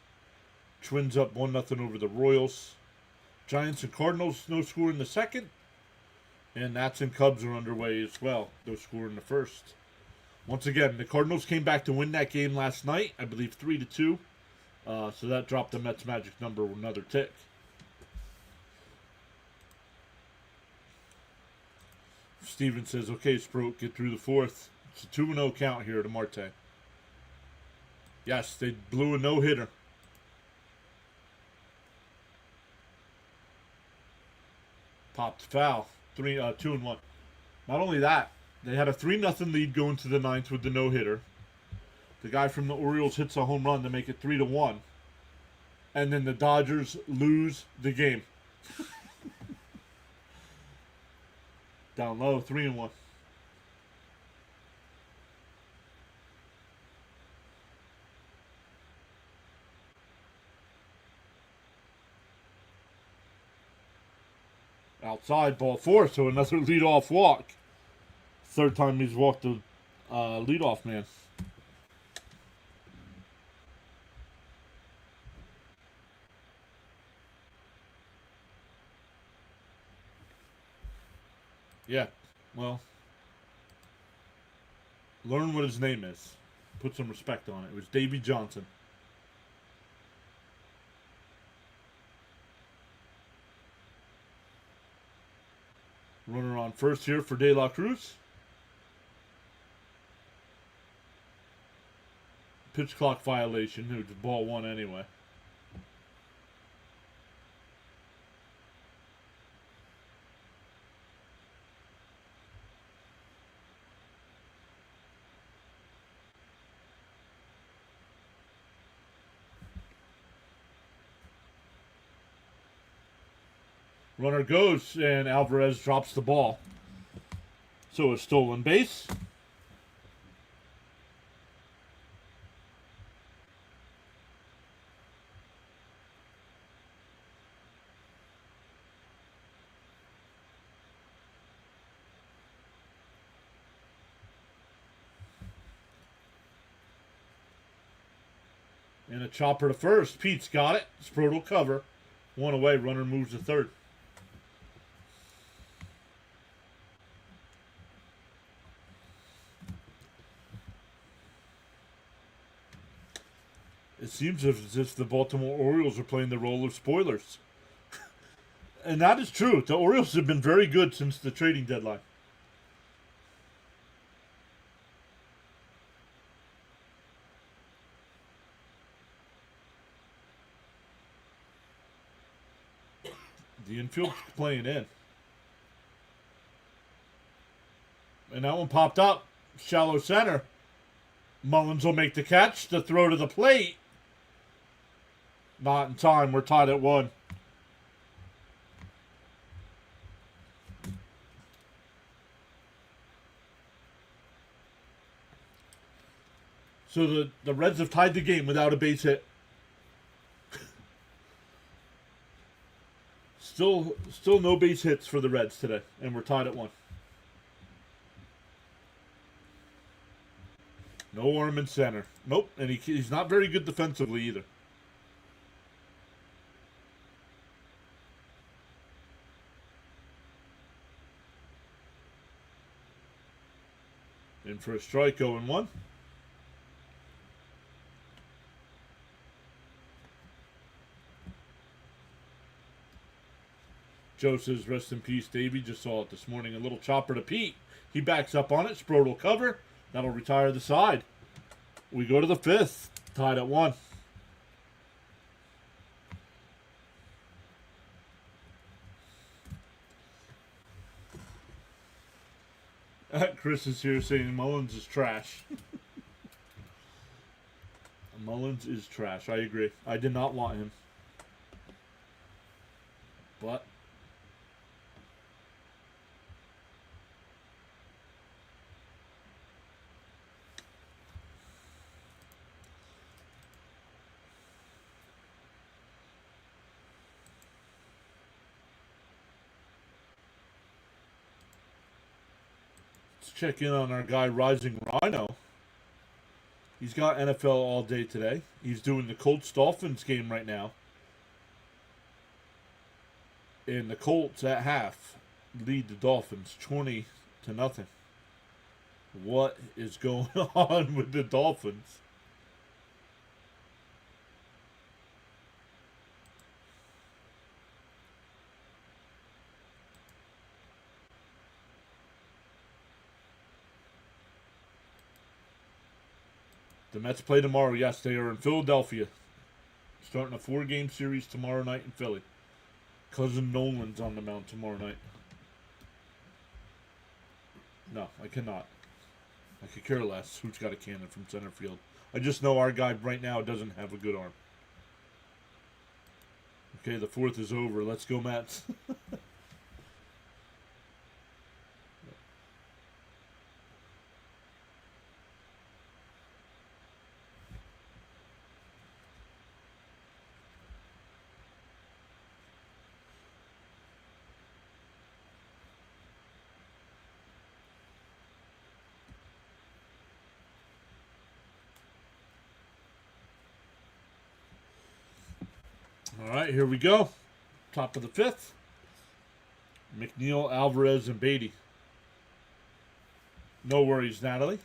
Twins up 1-0 over the Royals. Giants and Cardinals no score in the second. And Nats and Cubs are underway as well. No score in the first. Once again, the Cardinals came back to win that game last night. I believe 3-2. So that dropped the Mets' magic number another tick. Steven says, okay, Sproat, get through the fourth. It's a 2-0 count here to Marte. Yes, they blew a no-hitter. Popped foul. 2-1. Not only that, they had a 3-0 lead going to the ninth with the no-hitter. The guy from the Orioles hits a home run to make it 3-1. And then the Dodgers lose the game. Down low, 3-1. Outside, ball 4, so another leadoff walk. Third time he's walked the leadoff man. Yeah, well, learn what his name is. Put some respect on it. It was Davy Johnson. Runner on first here for De La Cruz. Pitch clock violation. It was ball 1 anyway. Runner goes, and Alvarez drops the ball. So a stolen base. And a chopper to first. Pete's got it. Sproat will cover. 1 away. Runner moves to third. It seems as if the Baltimore Orioles are playing the role of spoilers. And that is true. The Orioles have been very good since the trading deadline. The infield's playing in. And that one popped up. Shallow center. Mullins will make the catch. The throw to the plate. Not in time. We're tied at 1. So the Reds have tied the game without a base hit. Still no base hits for the Reds today. And we're tied at 1. No arm in center. Nope. And he's not very good defensively either. In for a strike, 0-1. Joe says, rest in peace, Davey. Just saw it this morning. A little chopper to Pete. He backs up on it. Sproat will cover. That'll retire the side. We go to the 5th. Tied at 1. Chris is here saying Mullins is trash. Mullins is trash. I agree. I did not want him. But let's check in on our guy Rising Rhino. He's got NFL all day today. He's doing the Colts-Dolphins game right now. And the Colts at half lead the Dolphins 20-0. What is going on with the Dolphins? The Mets play tomorrow. Yes, they are in Philadelphia. Starting a 4-game series tomorrow night in Philly. Cousin Nolan's on the mound tomorrow night. No, I cannot. I could care less who's got a cannon from center field. I just know our guy right now doesn't have a good arm. Okay, the 4th is over. Let's go, Mets. All right, here we go. Top of the fifth. McNeil, Alvarez, and Beatty. No worries, Natalie.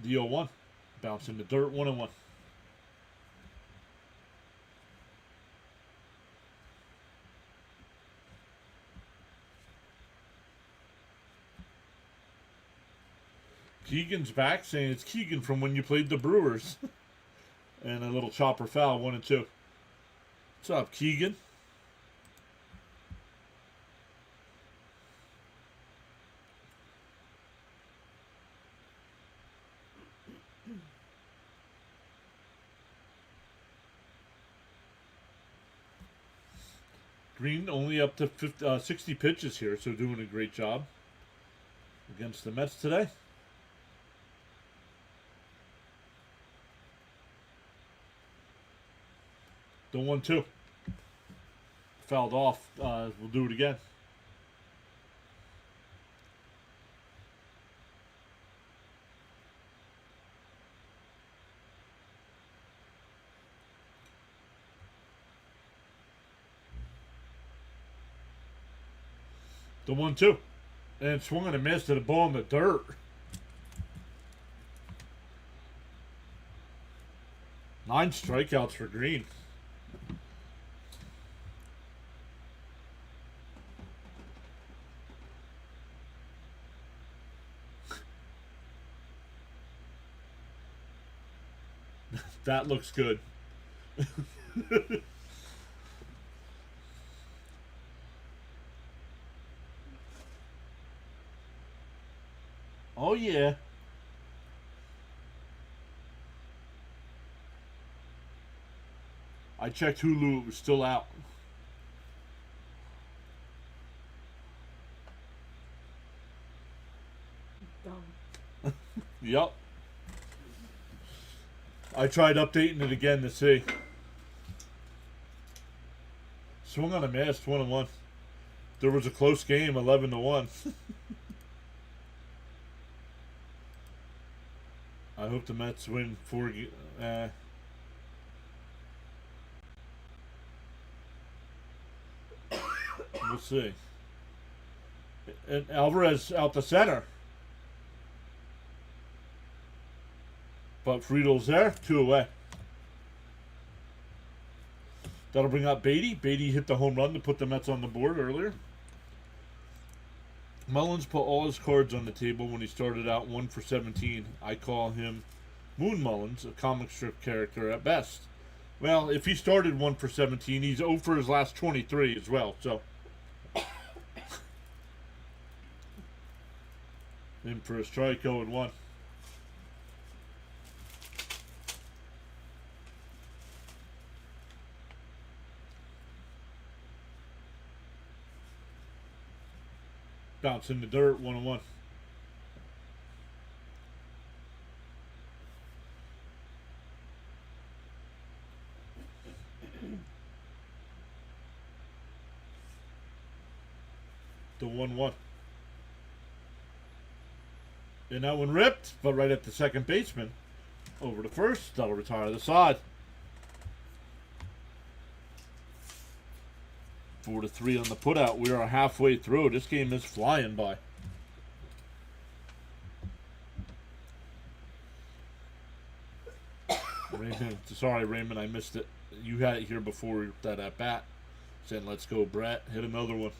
The 0-1. Bouncing the dirt, 1-1. Keegan's back, saying it's Keegan from when you played the Brewers. And a little chopper foul, 1 and 2. What's up, Keegan? Green only up to 60 pitches here, so doing a great job against the Mets today. The 1-2. Fouled off. We'll do it again. The 1-2. And swung and a miss to the ball in the dirt. Nine strikeouts for Green. That looks good. Oh, yeah. I checked Hulu. It was still out. Dumb. Yep. I tried updating it again to see. Swung on a miss, 1-1. There was a close game, 11-1. I hope the Mets win 4. We'll see. And Alvarez out the center. But Friedel's there, 2 away. That'll bring up Beatty. Beatty hit the home run to put the Mets on the board earlier. Mullins put all his cards on the table when he started out 1 for 17. I call him Moon Mullins, a comic strip character at best. Well, if he started 1 for 17, he's 0 for his last 23 as well. So, in for a strike, 0-1. Bounce in the dirt, 1-1. The 1-1. And that one ripped, but right at the second baseman. Over to first. That'll retire the side. 4-3 on the putout. We are halfway through. This game is flying by. Raymond, sorry, Raymond, I missed it. You had it here before that at bat. Saying, let's go, Brett. Hit another one.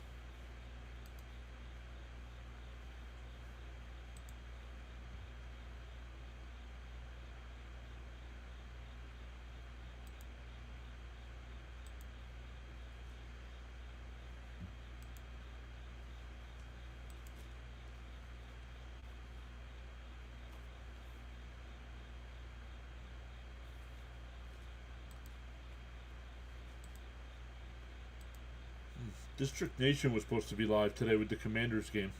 District Nation was supposed to be live today with the Commanders game.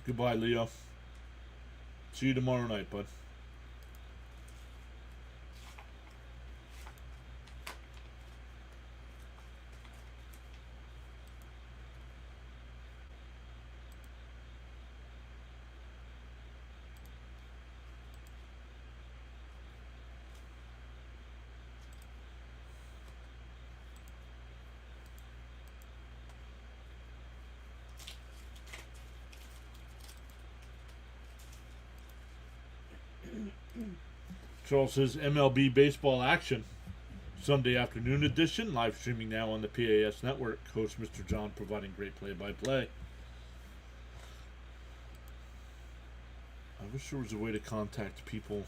Goodbye, Leo. See you tomorrow night, bud. Charles says MLB baseball action. Sunday afternoon edition. Live streaming now on the PAS network. Host Mr. John providing great play-by-play. I wish there was a way to contact people.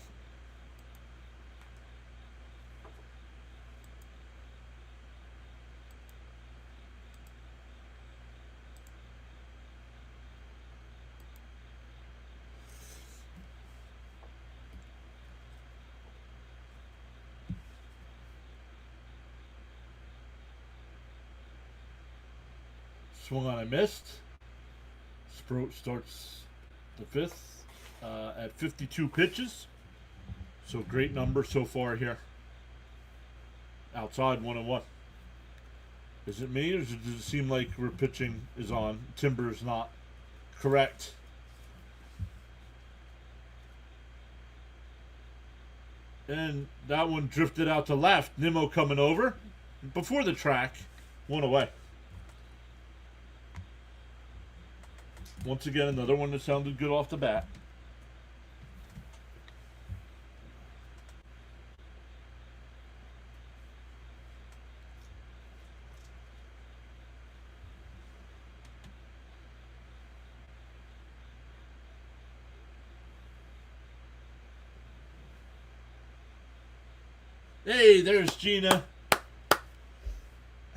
Swung on, I missed. Sprout starts the fifth at 52 pitches. So great number so far here. Outside 1-1. Is it me or does it seem like we're pitching is on? Timber is not. Correct. And that one drifted out to left. Nimmo coming over. Before the track. 1 away. Once again, another one that sounded good off the bat. Hey, there's Gina.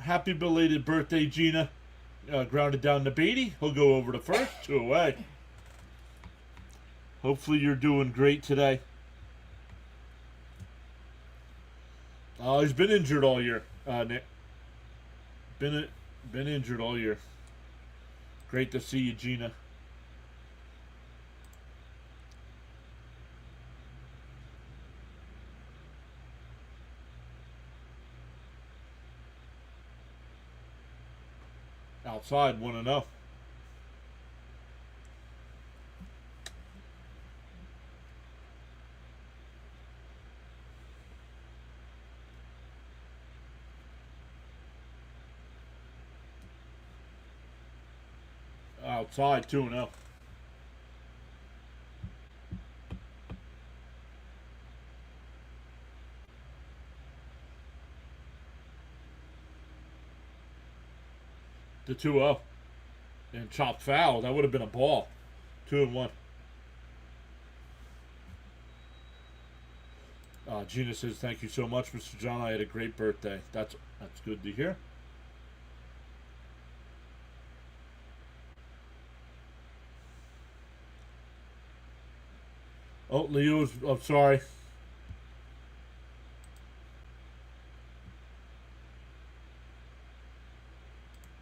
Happy belated birthday, Gina. Grounded down to Beatty. He'll go over to first. 2 away. Hopefully you're doing great today. He's been injured all year, Nick. Been injured all year. Great to see you, Gina. Outside 1-0. Outside 2-0. The 2-0. And chopped foul. That would have been a ball. 2-1. Gina says, thank you so much, Mr. John. I had a great birthday. That's good to hear. Oh, Leo's, I'm sorry.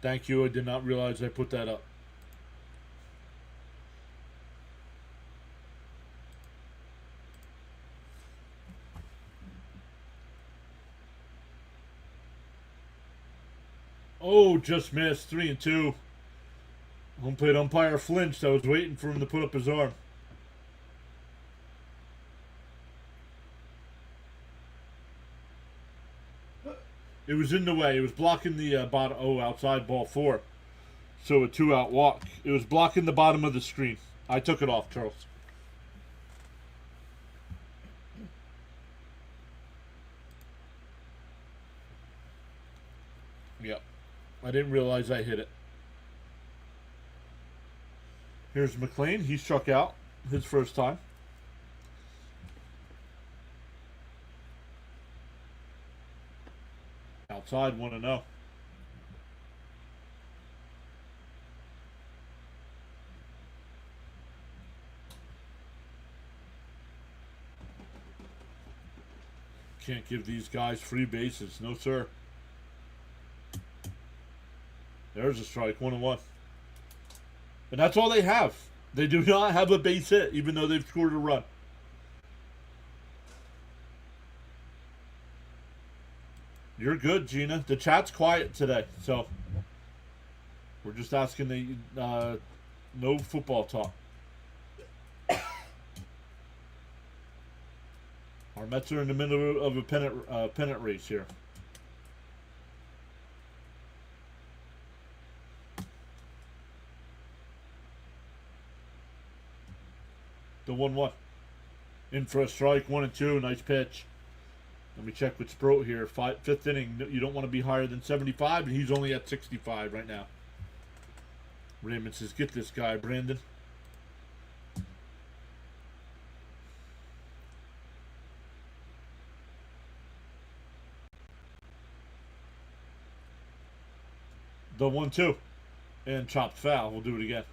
Thank you. I did not realize I put that up. Oh, just missed. 3-2. Home plate umpire flinched. I was waiting for him to put up his arm. It was in the way. It was blocking the bottom. Oh, outside ball 4. So a 2-out walk. It was blocking the bottom of the screen. I took it off, Charles. Yep. I didn't realize I hit it. Here's McLean. He struck out his first time. Outside 1-0. Can't give these guys free bases. No, sir. There's a strike. 1-1. And that's all they have. They do not have a base hit, even though they've scored a run. You're good, Gina. The chat's quiet today, so we're just asking the no football talk. Our Mets are in the middle of a pennant race here. The 1-1. In for a strike, 1-2, nice pitch. Let me check with Sproat here. Fifth inning, you don't want to be higher than 75, and he's only at 65 right now. Raymond says, get this guy, Brandon. The 1-2. And chopped foul. We'll do it again.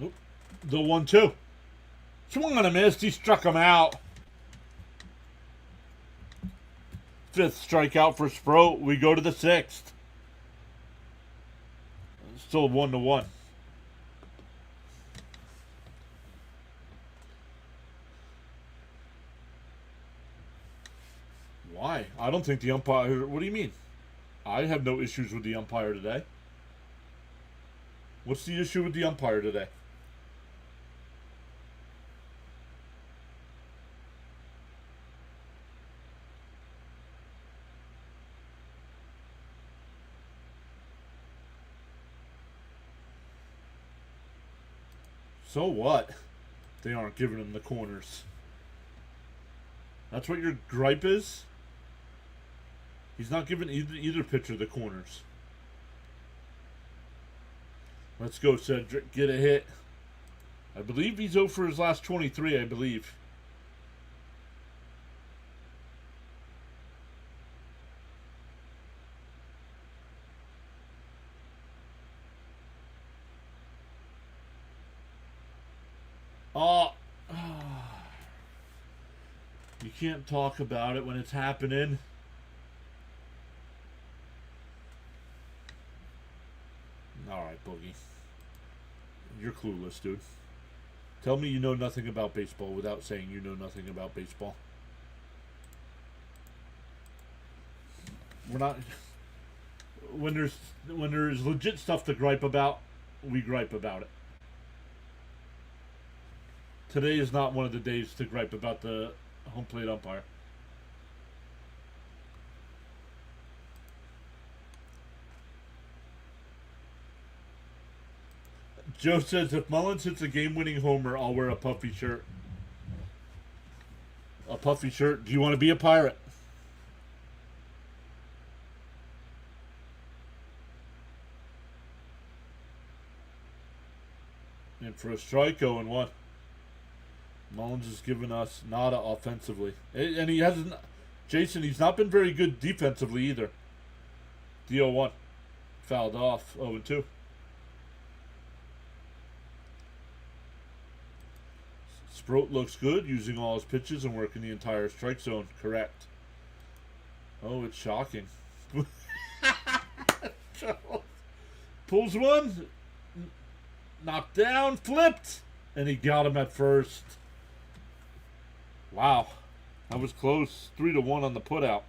Oop. The 1-2. Swung on a miss. He struck him out. Fifth strikeout for Sproat. We go to the sixth. Still 1-1. Why? I don't think the umpire... What do you mean? I have no issues with the umpire today. What's the issue with the umpire today? So what? They aren't giving him the corners. That's what your gripe is? He's not giving either pitcher the corners. Let's go, Cedric. Get a hit. I believe he's 0 for his last 23, I believe. You can't talk about it when it's happening. Alright, Boogie. You're clueless, dude. Tell me you know nothing about baseball without saying you know nothing about baseball. We're not... When there's legit stuff to gripe about, we gripe about it. Today is not one of the days to gripe about the home plate umpire. Joe says, if Mullins hits a game-winning homer, I'll wear a puffy shirt. A puffy shirt? Do you want to be a Pirate? And for a strike, 0-1. Mullins has given us nada offensively. And he hasn't... Jason, he's not been very good defensively either. The 0-1. Fouled off. 0-2. Sproat looks good, using all his pitches and working the entire strike zone. Correct. Oh, it's shocking. Pulls one. Knocked down. Flipped. And he got him at first. Wow. That was close. 3-1 on the putout.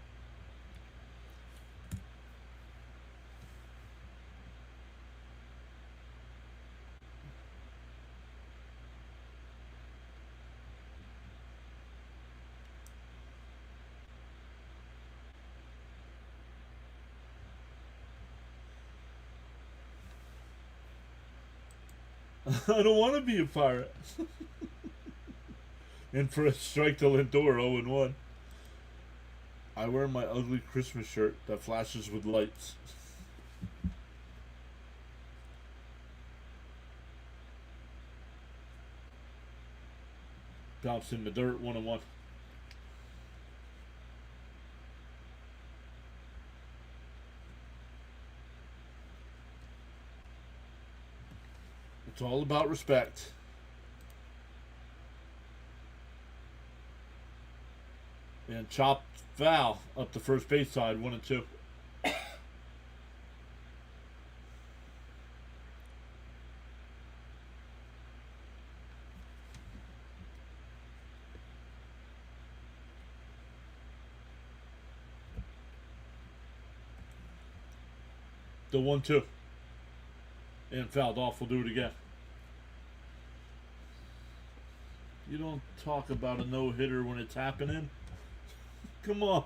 I don't want to be a Pirate. And for a strike to Lindor, 0-1. I wear my ugly Christmas shirt that flashes with lights. Bounced in the dirt, 1-1. It's all about respect. And chopped foul up the first base side, 1-2. The 1-2. And fouled off. We'll do it again. You don't talk about a no-hitter when it's happening. Come on.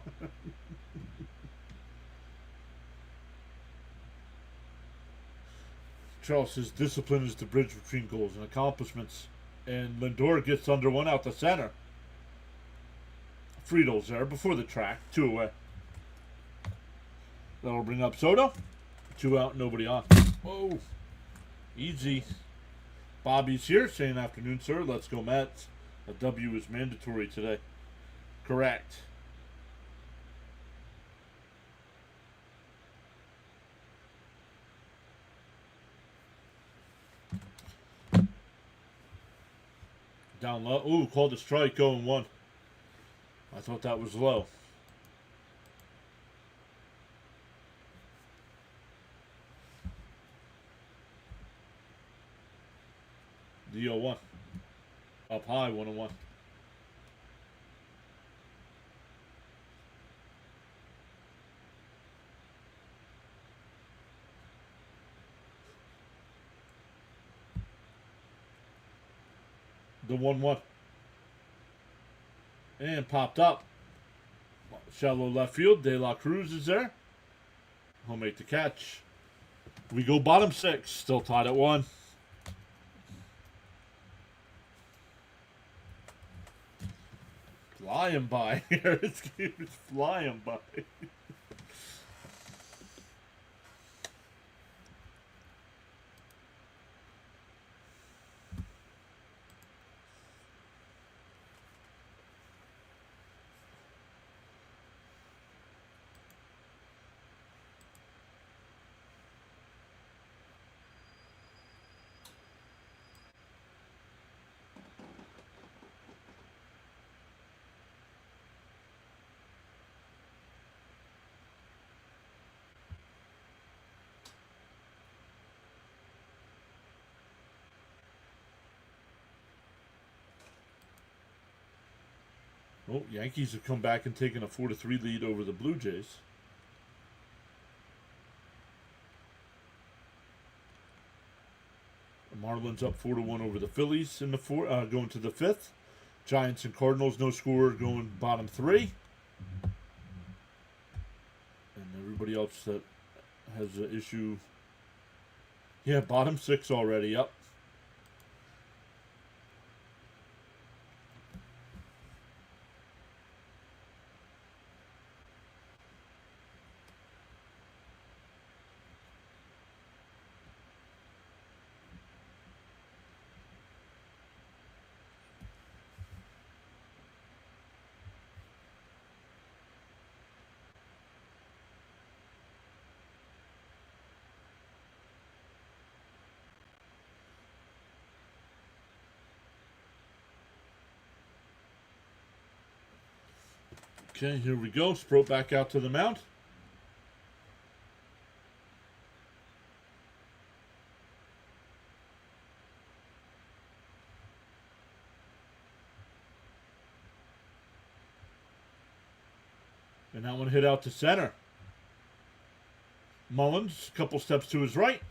Charles says discipline is the bridge between goals and accomplishments. And Lindor gets under one out the center. Friedel's there before the track. 2 away. That'll bring up Soto. 2 out, nobody on. Oh, easy. Bobby's here saying afternoon, sir. Let's go, Mets. A W is mandatory today. Correct. Down low. Ooh, called a strike, 0-1. I thought that was low. The 0-1. Up high, 1-1. The 1-1. And popped up. Shallow left field. De La Cruz is there. He'll make the catch. We go bottom 6. Still tied at 1. Flying by here. This game is flying by. Oh, Yankees have come back and taken a 4-3 lead over the Blue Jays. The Marlins up 4-1 over the Phillies in the going to the 5th. Giants and Cardinals, no score, going bottom 3. And everybody else that has an issue. Yeah, bottom 6 already. Up. Okay, here we go. Sproat back out to the mound. And that one hit out to center. Mullins, a couple steps to his right.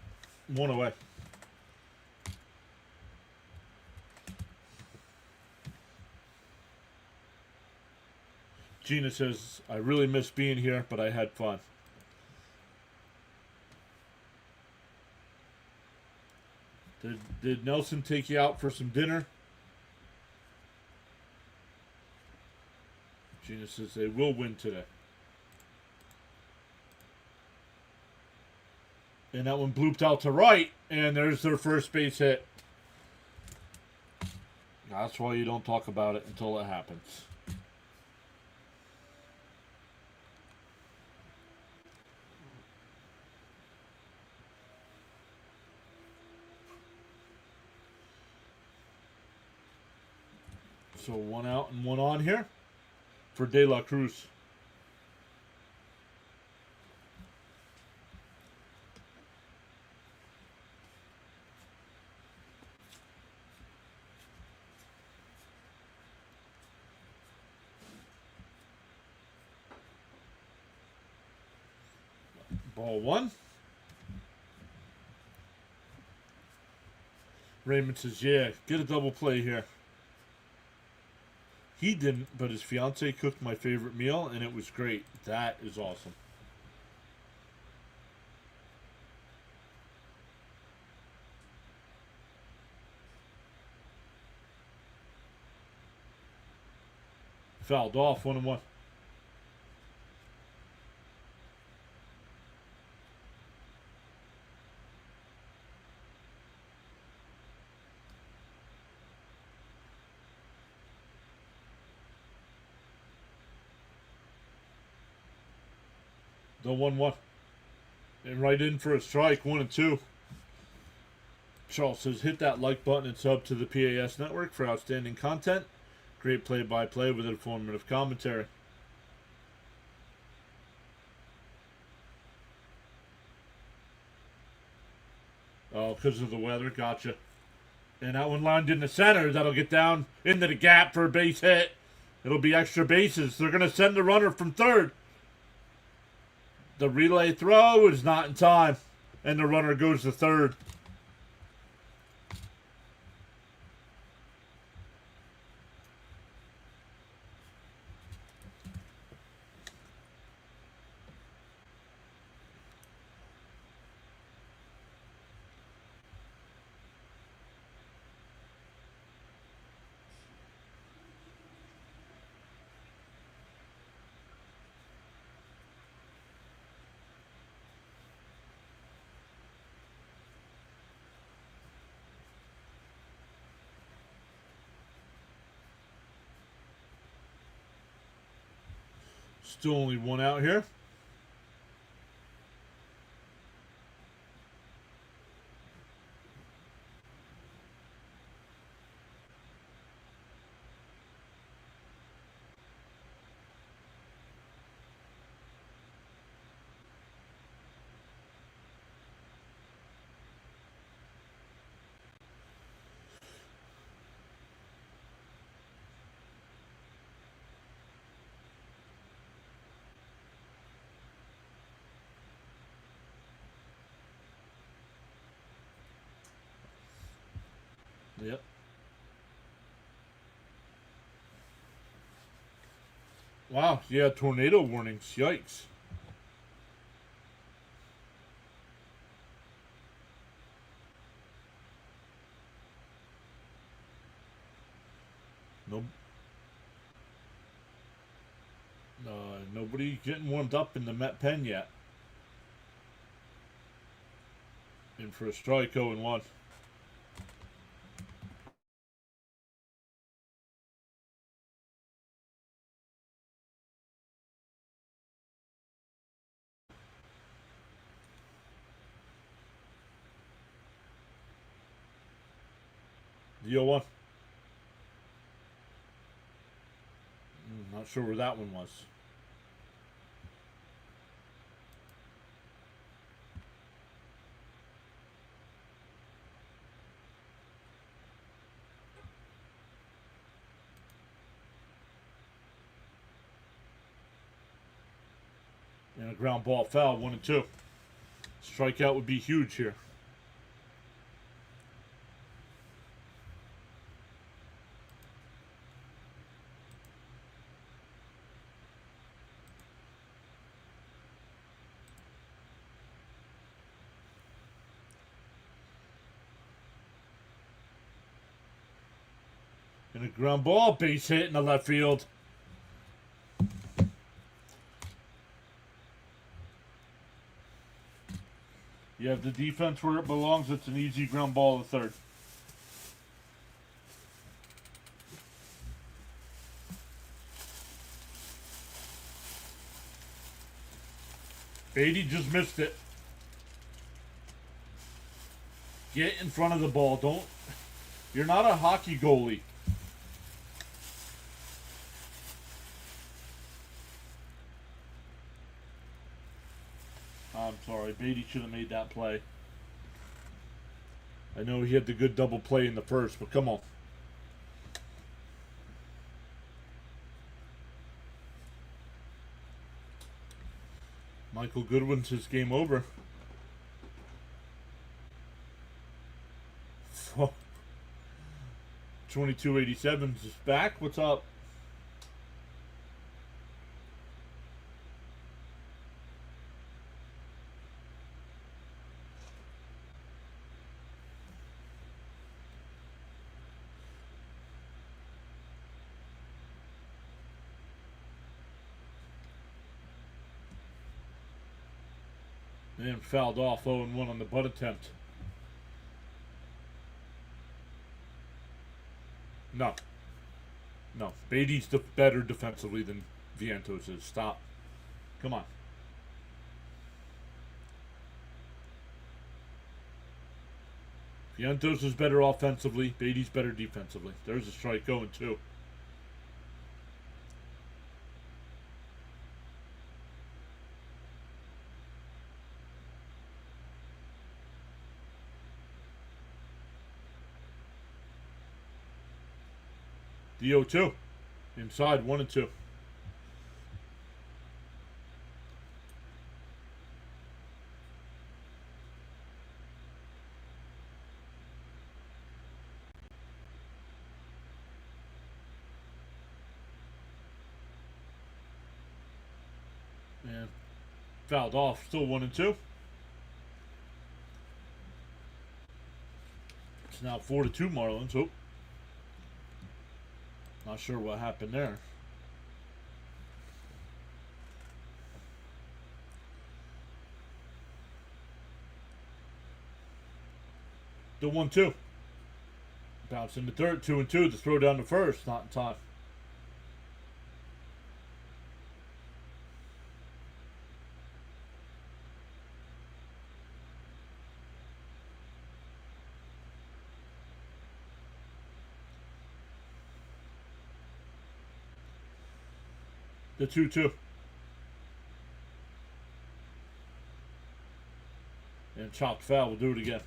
1 away. Gina says, I really miss being here, but I had fun. Did Nelson take you out for some dinner? Gina says they will win today. And that one blooped out to right, and there's their first base hit. That's why you don't talk about it until it happens. So 1 out and 1 on here for De La Cruz. Ball 1. Raymond says, yeah, get a double play here. He didn't, but his fiance cooked my favorite meal, and it was great. That is awesome. Fouled off, 1-1. The 1-1. And right in for a strike, 1-2. Charles says, hit that like button and sub to the PAS network for outstanding content. Great play-by-play with informative commentary. Oh, because of the weather, gotcha. And that one lined in the center. That'll get down into the gap for a base hit. It'll be extra bases. They're going to send the runner from third. The relay throw is not in time. And the runner goes to third. Still only one out here. Yep. Wow, yeah, tornado warnings. Yikes. Nope. Nobody getting warmed up in the Met pen yet. In for a strike, 0-1. The 0-1. Not sure where that one was. And a ground ball foul, 1-2. Strikeout would be huge here. And a ground ball, base hit in the left field. You have the defense where it belongs. It's an easy ground ball to third. Beatty just missed it. Get in front of the ball. Don't. You're not a hockey goalie. I'm sorry. Beatty should have made that play. I know he had the good double play in the first, but come on. Michael Goodwin says game over. 2287 is back. What's up? And fouled off 0-1 on the butt attempt. No. No. Beatty's better defensively than Vientos is. Stop. Come on. Vientos is better offensively. Beatty's better defensively. There's a strike going too. The 0-2. Inside 1-2. And fouled off. Still 1-2. It's now 4-2 Marlins. Oh. Not sure what happened there. The 1-2. Bounce into third. 2-2 to throw down to first. Not in time. The 2-2. And chopped foul. We'll do it again.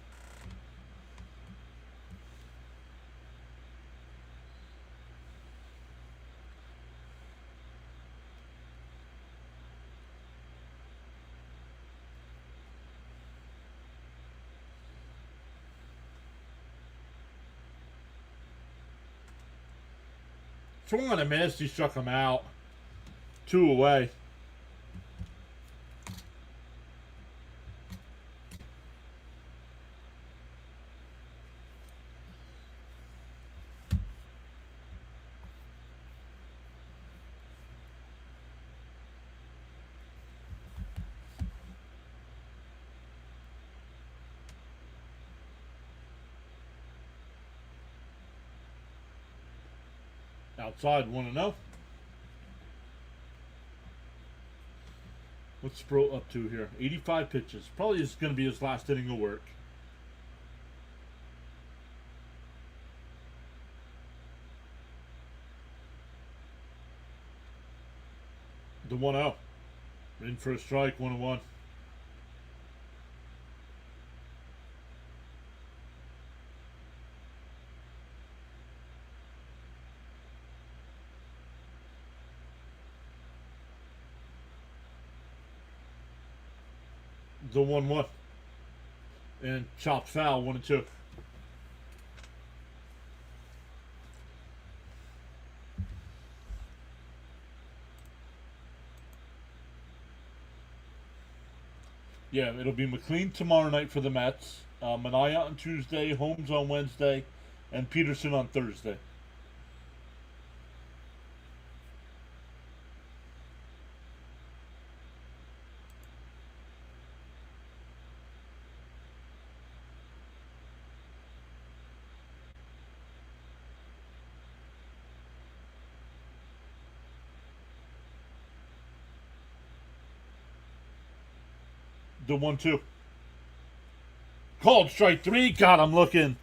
Swung on a miss. He struck him out. 2 away. Outside 1-0. What's Sproat up to here? 85 pitches. Probably is going to be his last inning of work. The 1-0. In for a strike, 1-1. The 1-1. And chopped foul, 1-2. Yeah, it'll be McLean tomorrow night for the Mets. Minaya on Tuesday, Holmes on Wednesday, and Peterson on Thursday. The 1-2. Called strike 3. God, I'm looking.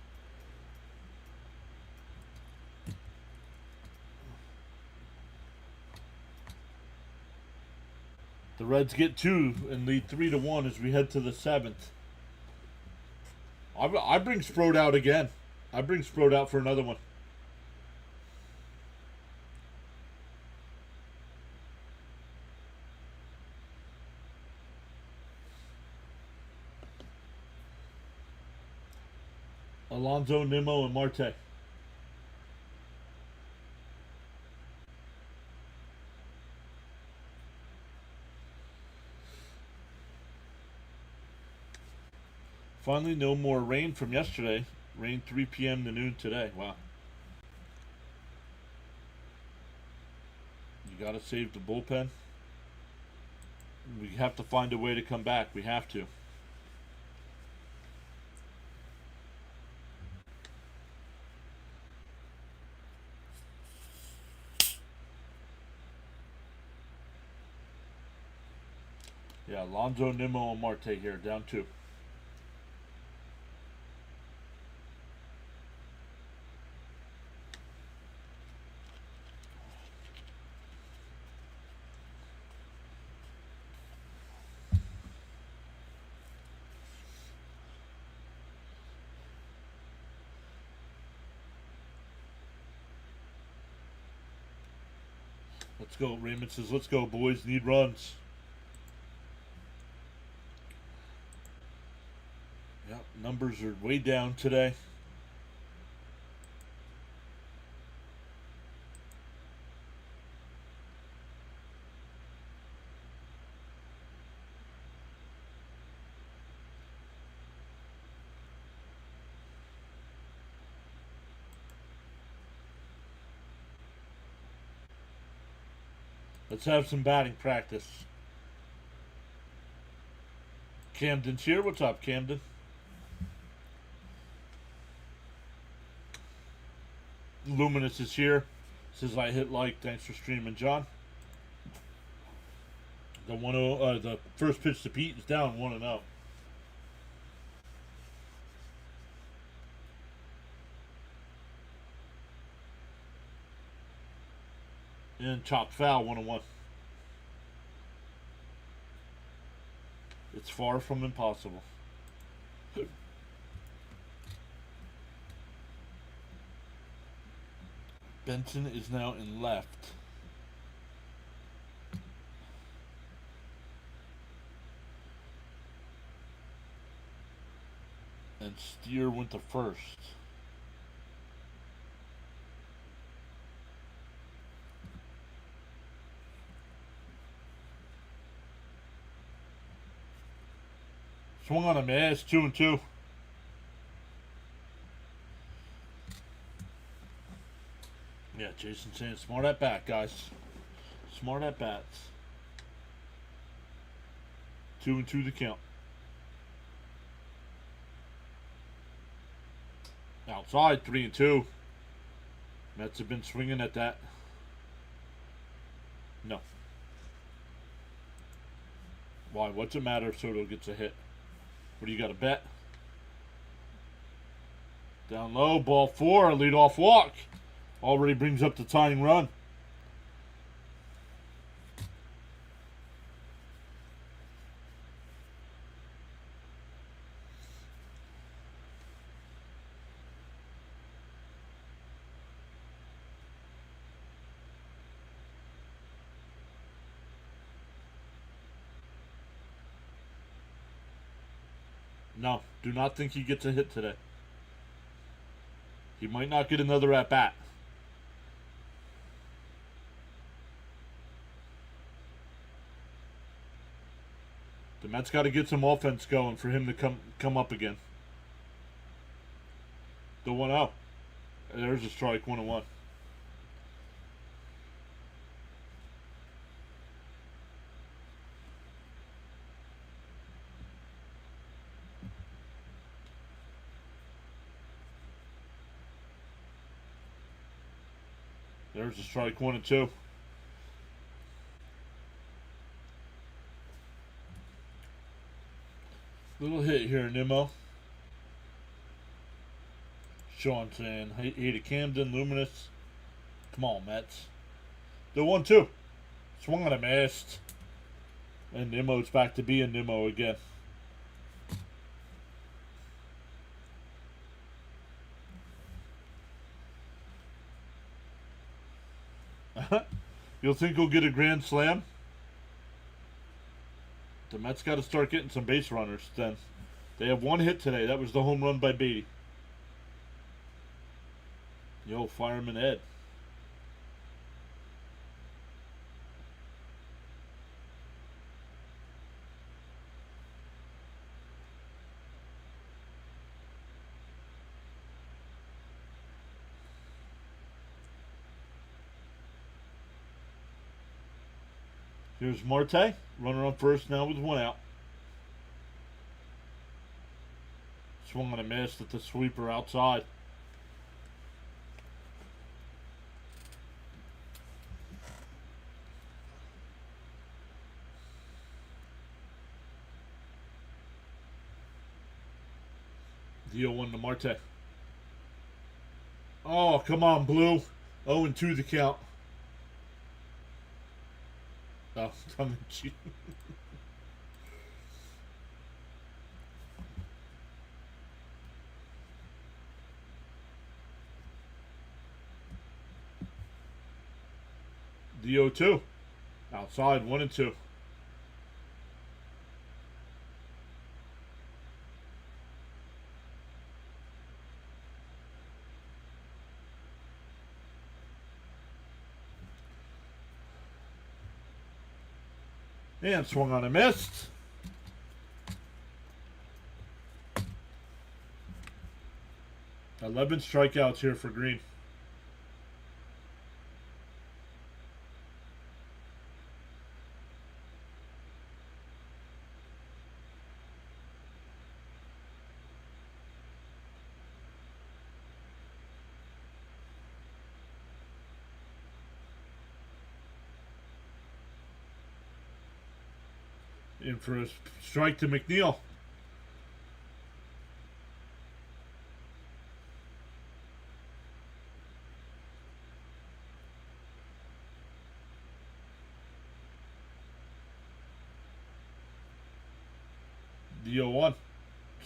The Reds get 2 and lead 3-1 as we head to the 7th. I bring Sproat out again. I bring Sproat out for another one. Alonso, Nimmo, and Marte. Finally, no more rain from yesterday. Rain 3 p.m. to noon today. Wow. You got to save the bullpen. We have to find a way to come back. We have to. Yeah, Alonso, Nimmo, and Marte here, down 2. Let's go. Raymond says, let's go, boys. Need runs. Yep, numbers are way down today. Let's have some batting practice. Camden's here. What's up, Camden? Luminous is here. Says I hit like. Thanks for streaming, John. The first pitch to Pete is down 1-0. And chopped foul 1-1. It's far from impossible. Benson is now in left. And Steer went to first. Swung on a miss, 2-2. Yeah, Jason saying smart at bat, guys. Smart at bats. 2-2 the count. Outside, 3-2. Mets have been swinging at that. No. Why? What's it matter if Soto gets a hit? What do you got, a bet? Down low, ball 4, leadoff walk. Already brings up the tying run. No, do not think he gets a hit today. He might not get another at bat. The Mets got to get some offense going for him to come up again. The 1-0. There's a strike, 1-1. There's a strike, 1-2. Little hit here, Nimmo. Sean saying, hey to Camden, Luminous. Come on, Mets. The 1-2. Swung on a missed. And Nimmo's back to being Nimmo again. You'll think he'll get a grand slam? The Mets got to start getting some base runners then. They have 1 hit today. That was the home run by Beatty. Yo, Fireman Ed. Here's Marte, runner on first now with one out. Swung on a miss at the sweeper outside. The 0-1 to Marte. Oh, come on, Blue. 0-2 the count. Oh, tongue in cheek. The 0-2. Outside, 1-2. And swung on a missed. $11 strikeouts here for Green. In for a strike to McNeil. The 0-1.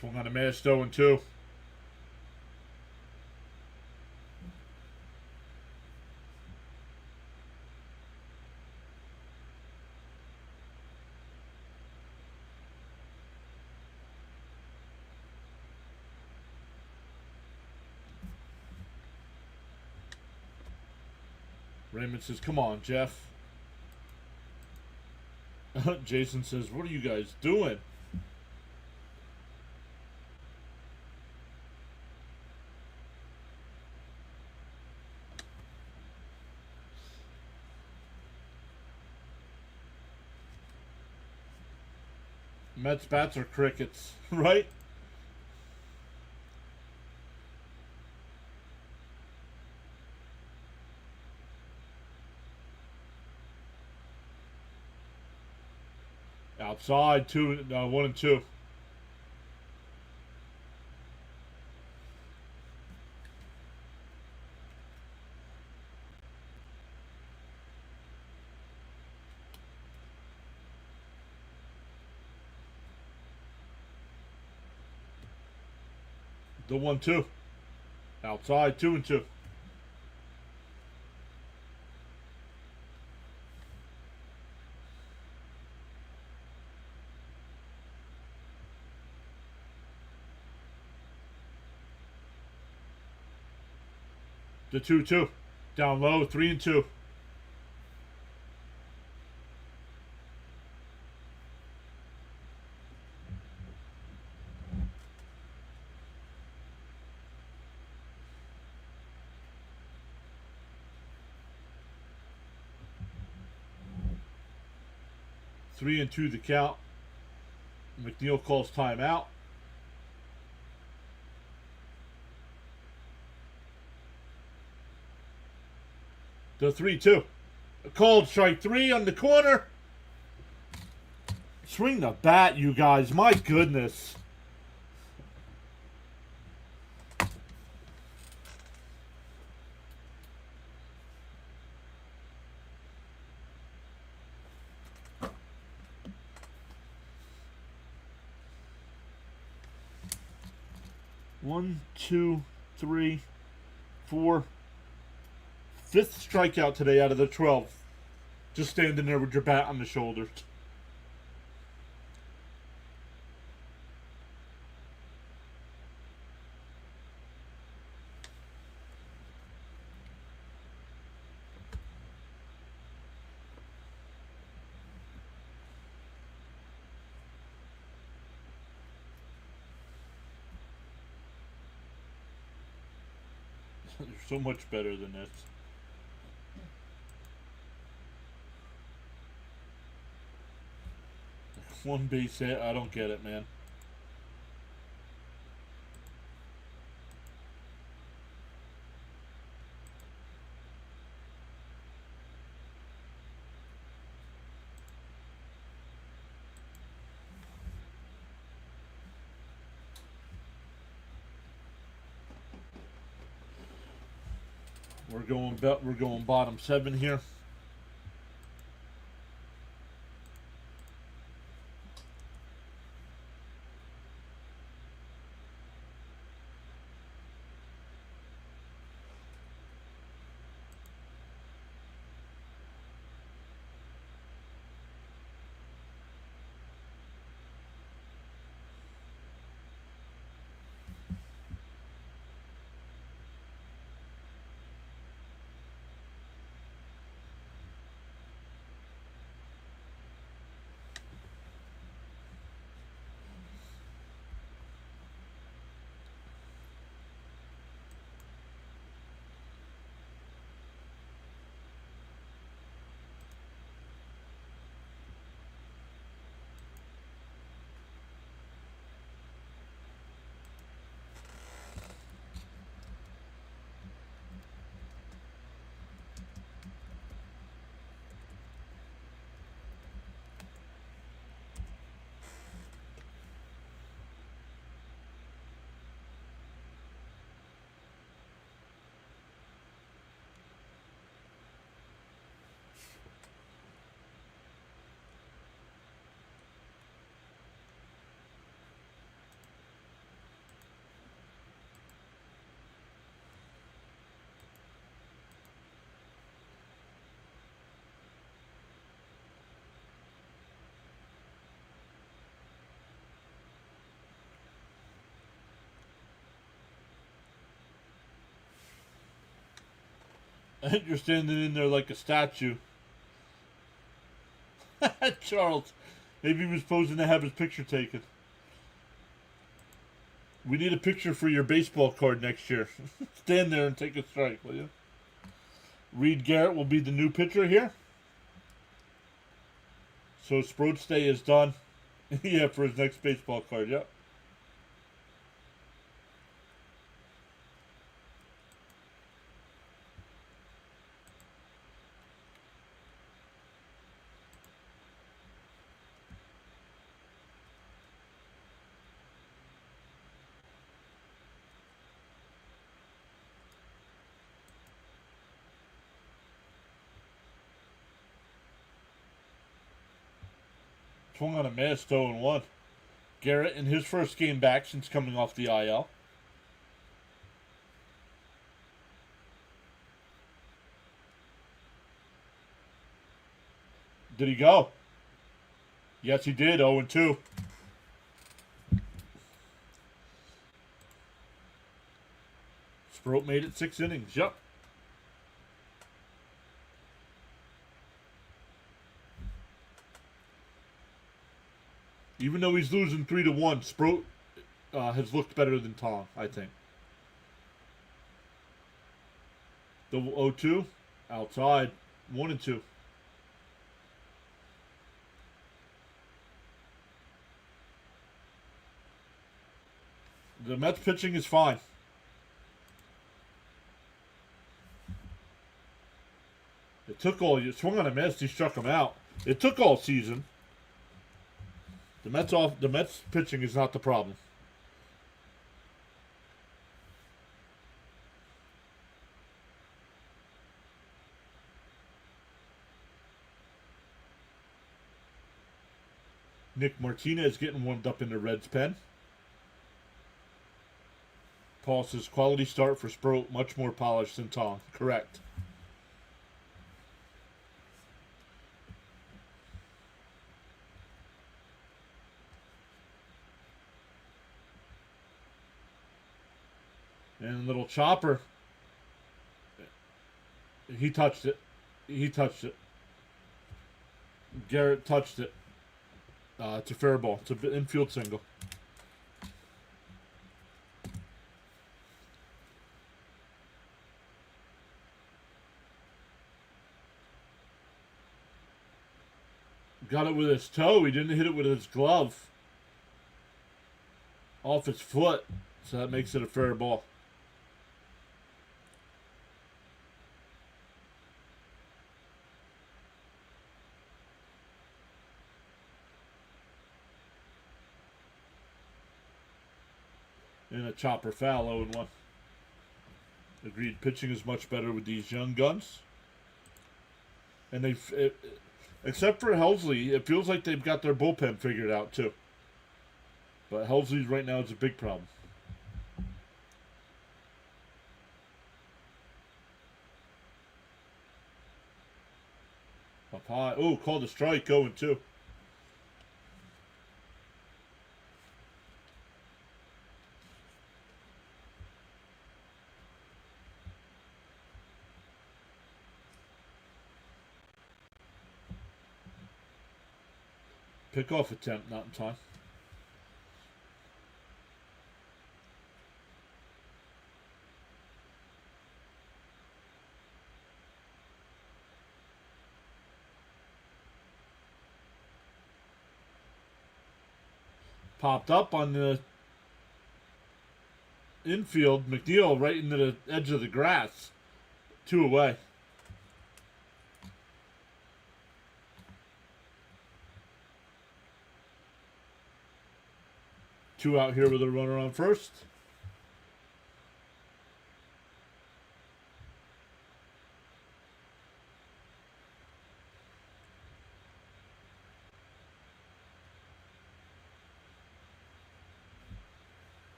Swung on a missed 0-2. Raymond says, come on, Jeff. Jason says, what are you guys doing? Mets bats are crickets, right? Outside, 1-2. The 1-2. Outside, 2-2. The 2-2. Down low, 3-2. Three and two the count. McNeil calls timeout. The 3-2. Called strike three on the corner. Swing the bat, you guys. My goodness. One, two, three, four. Fifth strikeout today out of the 12. Just standing there with your bat on the shoulders. They're so much better than this. One base hit. I don't get it, man. We're going bottom 7 here. You're standing in there like a statue. Charles. Maybe he was posing to have his picture taken. We need a picture for your baseball card next year. Stand there and take a strike, will you? Reed Garrett will be the new pitcher here. So Sproats Day is done. Yeah, for his next baseball card, yep. Swung on a miss, 0-1. Garrett in his first game back since coming off the IL. Did he go? Yes, he did. 0-2. Sproat made it 6 innings. Yep. Even though he's losing 3-1, Sproat has looked better than Tong, I think. The 0-2, outside, 1-2. The Mets pitching is fine. It took all. You swung on a miss. He struck him out. It took all season. The Mets pitching is not the problem. Nick Martinez getting warmed up in the Reds pen. Paul says quality start for Sproat, much more polished than Tong. Correct. And little chopper. He touched it. He touched it. Garrett touched it. It's a fair ball. It's an infield single. Got it with his toe. He didn't hit it with his glove. Off his foot. So that makes it a fair ball. And a chopper foul, 0-1. Agreed, pitching is much better with these young guns. And except for Helsley, it feels like they've got their bullpen figured out too. But Helsley's right now is a big problem. Up high. Oh, called a strike, 0-2. Pick-off attempt, not in time. Popped up on the infield. McNeil right into the edge of the grass. 2 away. Two out here with a runner on first.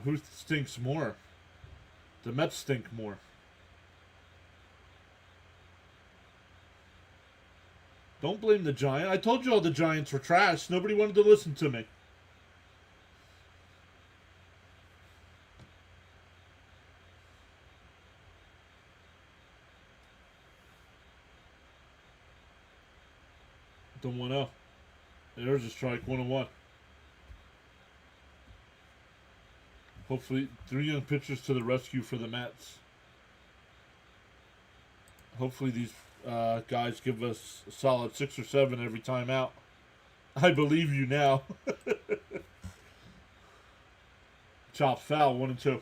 Who stinks more? The Mets stink more. Don't blame the Giant. I told you all the Giants were trash. Nobody wanted to listen to me. The 1-0. There's a strike, 1-1. Hopefully, 3 young pitchers to the rescue for the Mets. Hopefully these guys give us a solid 6 or 7 every time out. I believe you now. Chops foul, 1-2.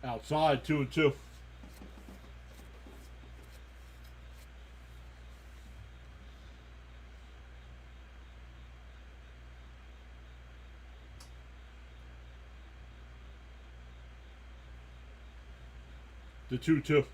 Outside, 2-2. The 2-2.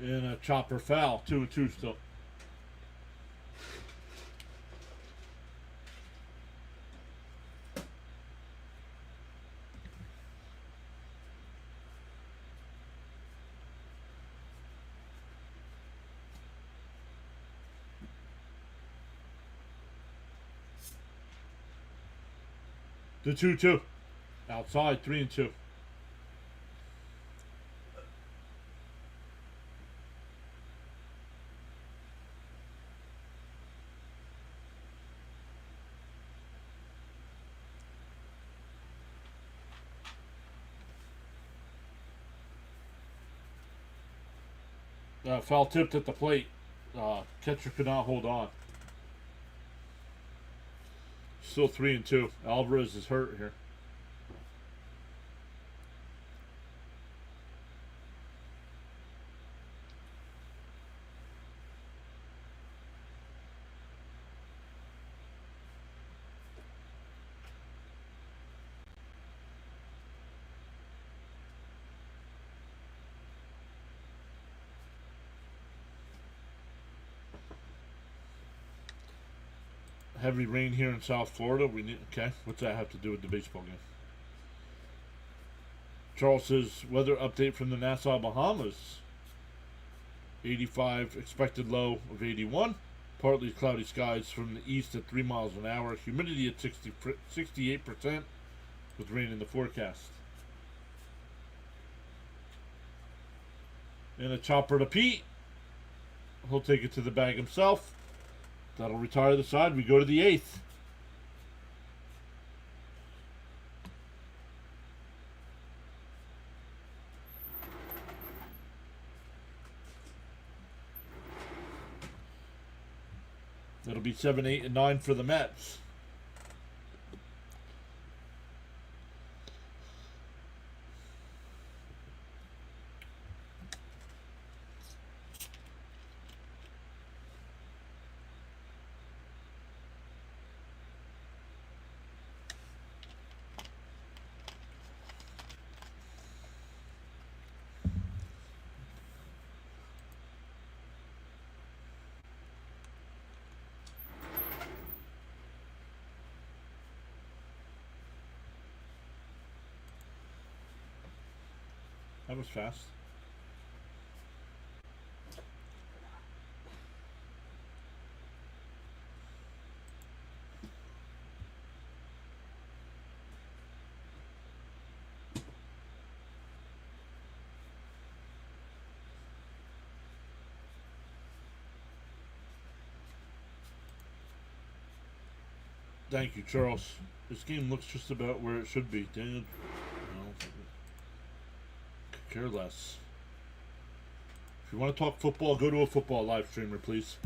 And a chopper foul, 2-2 still. The 2-2. Outside, 3-2. Foul tipped at the plate. Catcher could not hold on. Still 3-2. Alvarez is hurt here. Heavy rain here in South Florida. Okay. What's that have to do with the baseball game? Charles says weather update from the Nassau, Bahamas. 85 expected low of 81. Partly cloudy skies from the east at 3 miles an hour. Humidity at 68% with rain in the forecast. And a chopper to Pete. He'll take it to the bag himself. That'll retire the side. We go to the 8th. That'll be 7, 8, and 9 for the Mets. That was fast. Thank you, Charles. This game looks just about where it should be. Daniel, could care less. If you want to talk football, go to a football live streamer, please.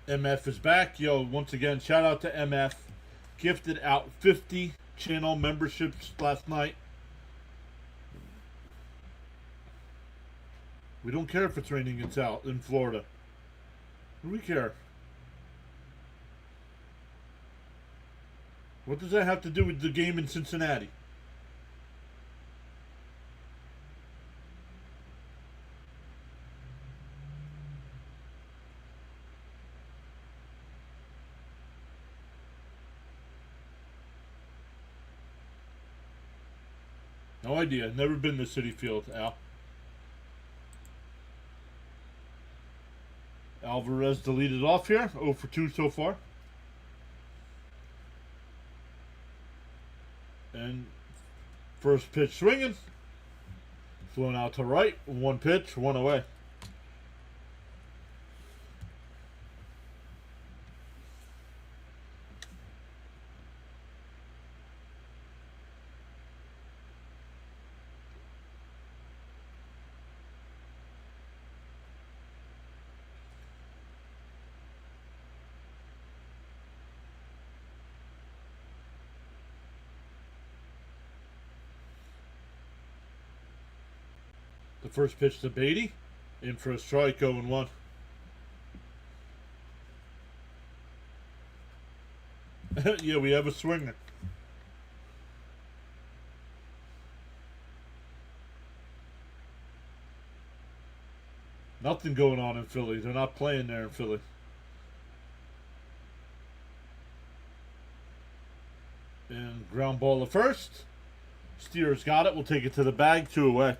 MF is back. Yo, once again, shout out to MF. Gifted out 50 channel memberships last night. We don't care if it's raining in Florida. What do we care? What does that have to do with the game in Cincinnati? No idea. Never been to Citi Field, Al. Alvarez deleted off here. 0 for 2 so far. And first pitch swinging. Flown out to right. 1 pitch, 1 away. The first pitch to Beatty. In for a strike, 0-1. Yeah, we have a swinger. Nothing going on in Philly. They're not playing there in Philly. And ground ball to first. Steer's got it. We'll take it to the bag. 2 away.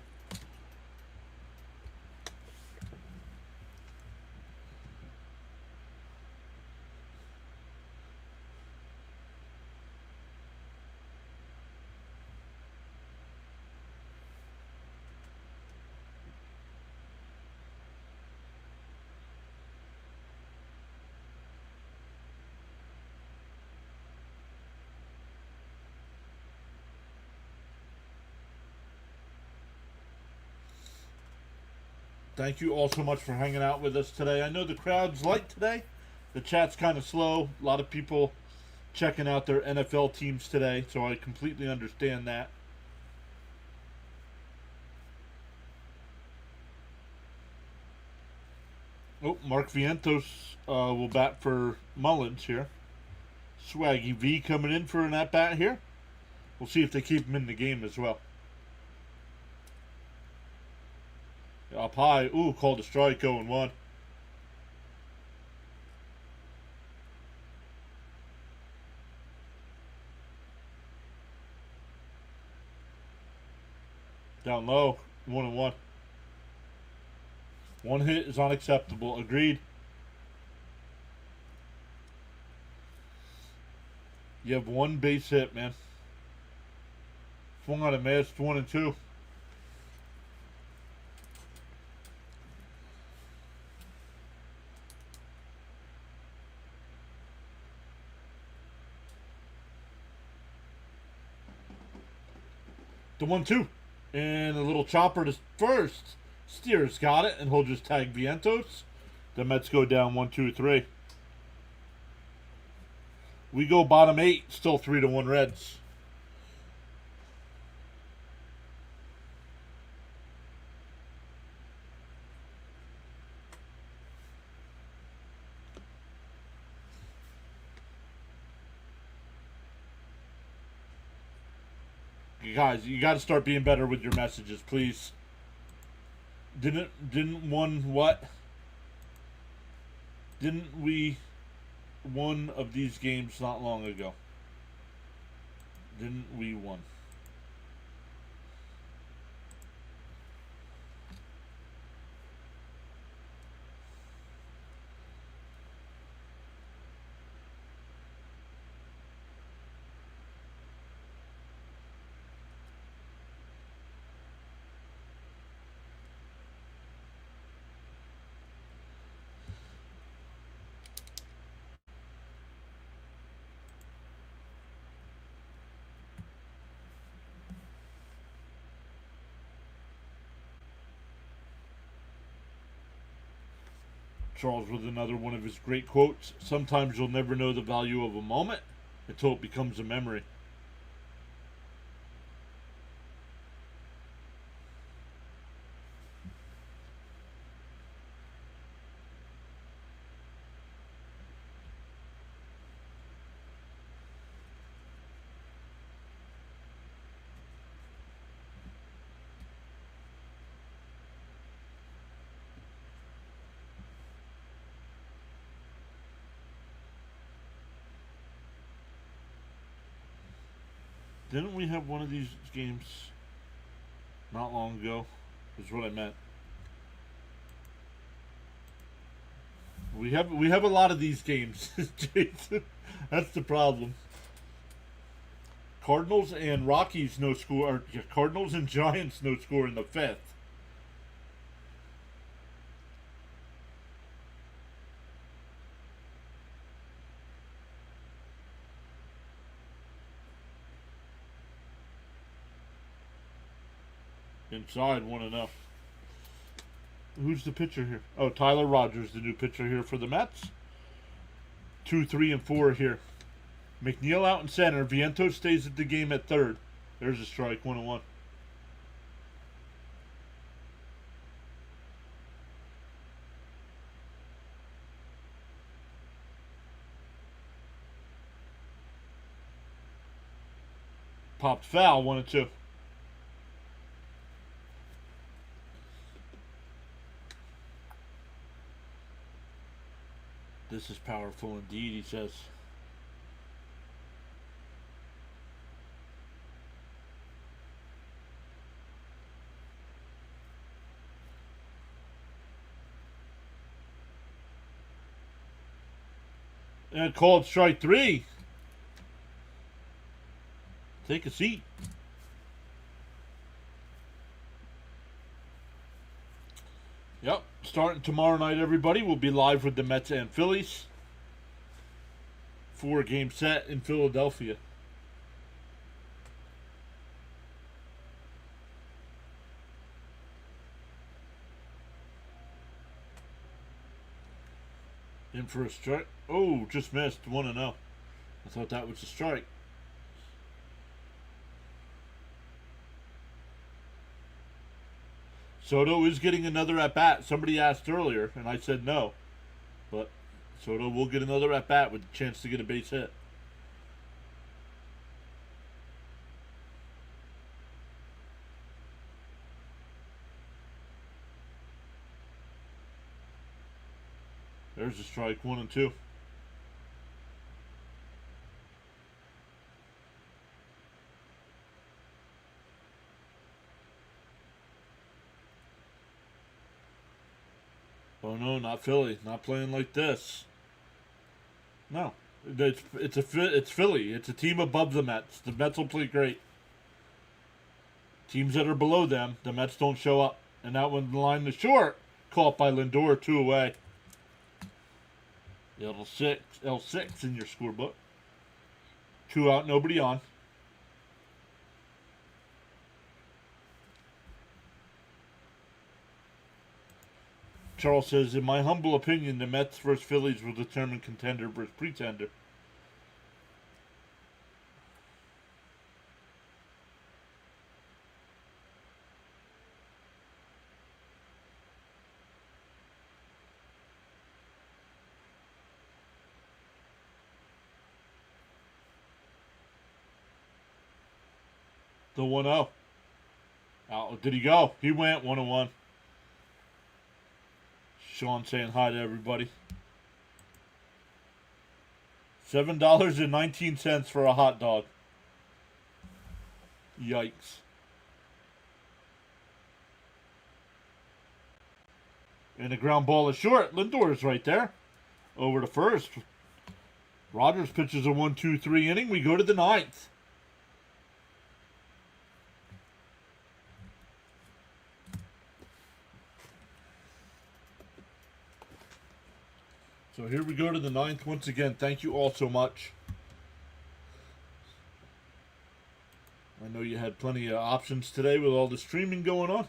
Thank you all so much for hanging out with us today. I know the crowd's light today. The chat's kind of slow. A lot of people checking out their NFL teams today, so I completely understand that. Oh, Mark Vientos will bat for Mullins here. Swaggy V coming in for an at-bat here. We'll see if they keep him in the game as well. Up high. Ooh, called a strike, 0-1. Down low, 1-1. One hit is unacceptable. Agreed. You have one base hit, man. Swung on a miss, 1-2. The 1-2. And a little chopper to first. Steers got it, and he'll just tag Vientos. The Mets go down 1-2-3. We go bottom 8, still 3-1 Reds. You guys, you got to start being better with your messages, please. Didn't we one of these games not long ago? Didn't we won? Charles with another one of his great quotes. Sometimes you'll never know the value of a moment until it becomes a memory. Didn't we have one of these games not long ago? Is what I meant. We have a lot of these games, Jason. That's the problem. Cardinals and Rockies no score. Or Cardinals and Giants no score in the 5th. Inside 1-0. Who's the pitcher here? Oh, Tyler Rogers, the new pitcher here for the Mets. 2, 3, and 4 here. McNeil out in center. Vientos stays at the game at third. There's a strike, 1-1. Popped foul, 1-2. This is powerful indeed, he says. And called strike 3. Take a seat. Yep, starting tomorrow night, everybody. We'll be live with the Mets and Phillies. 4-game set in Philadelphia. In for a strike. Oh, just missed. 1-0. I thought that was a strike. Soto is getting another at-bat. Somebody asked earlier, and I said no. But Soto will get another at-bat with a chance to get a base hit. There's a strike, 1-2. Oh no, not Philly. Not playing like this. No, it's Philly. It's a team above the Mets. The Mets will play great. Teams that are below them, the Mets don't show up. And that one line to short, caught by Lindor, 2 away. L6 in your scorebook. 2 out, nobody on. Charles says, in my humble opinion, the Mets versus Phillies will determine contender versus pretender. The 1-0. Out. Did he go? He went 1-1. Sean saying hi to everybody. $7.19 for a hot dog. Yikes. And the ground ball is short. Lindor is right there. Over to first. Rogers pitches a 1-2-3 inning. We go to the 9th. So here we go to the 9th once again. Thank you all so much. I know you had plenty of options today with all the streaming going on.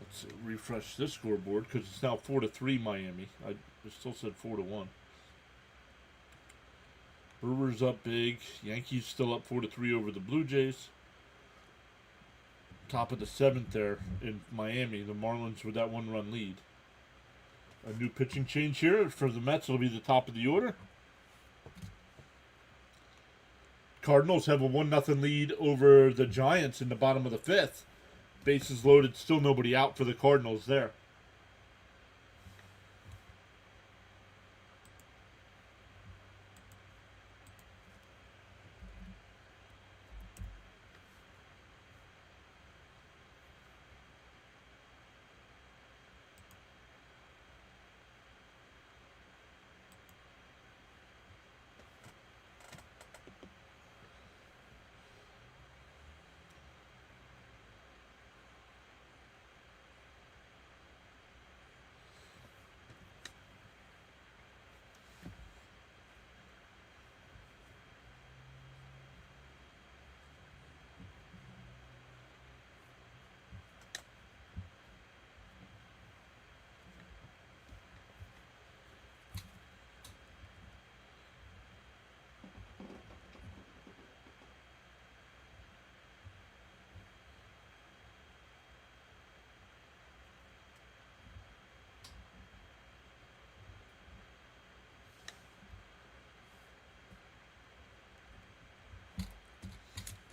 Let's refresh this scoreboard because it's now 4-3 Miami. I still said 4-1. Brewers up big. Yankees still up 4-3 over the Blue Jays. Top of the 7th there in Miami. The Marlins with that 1-run lead. A new pitching change here for the Mets will be the top of the order. Cardinals have a 1-0 lead over the Giants in the bottom of the 5th. Bases loaded, still nobody out for the Cardinals there.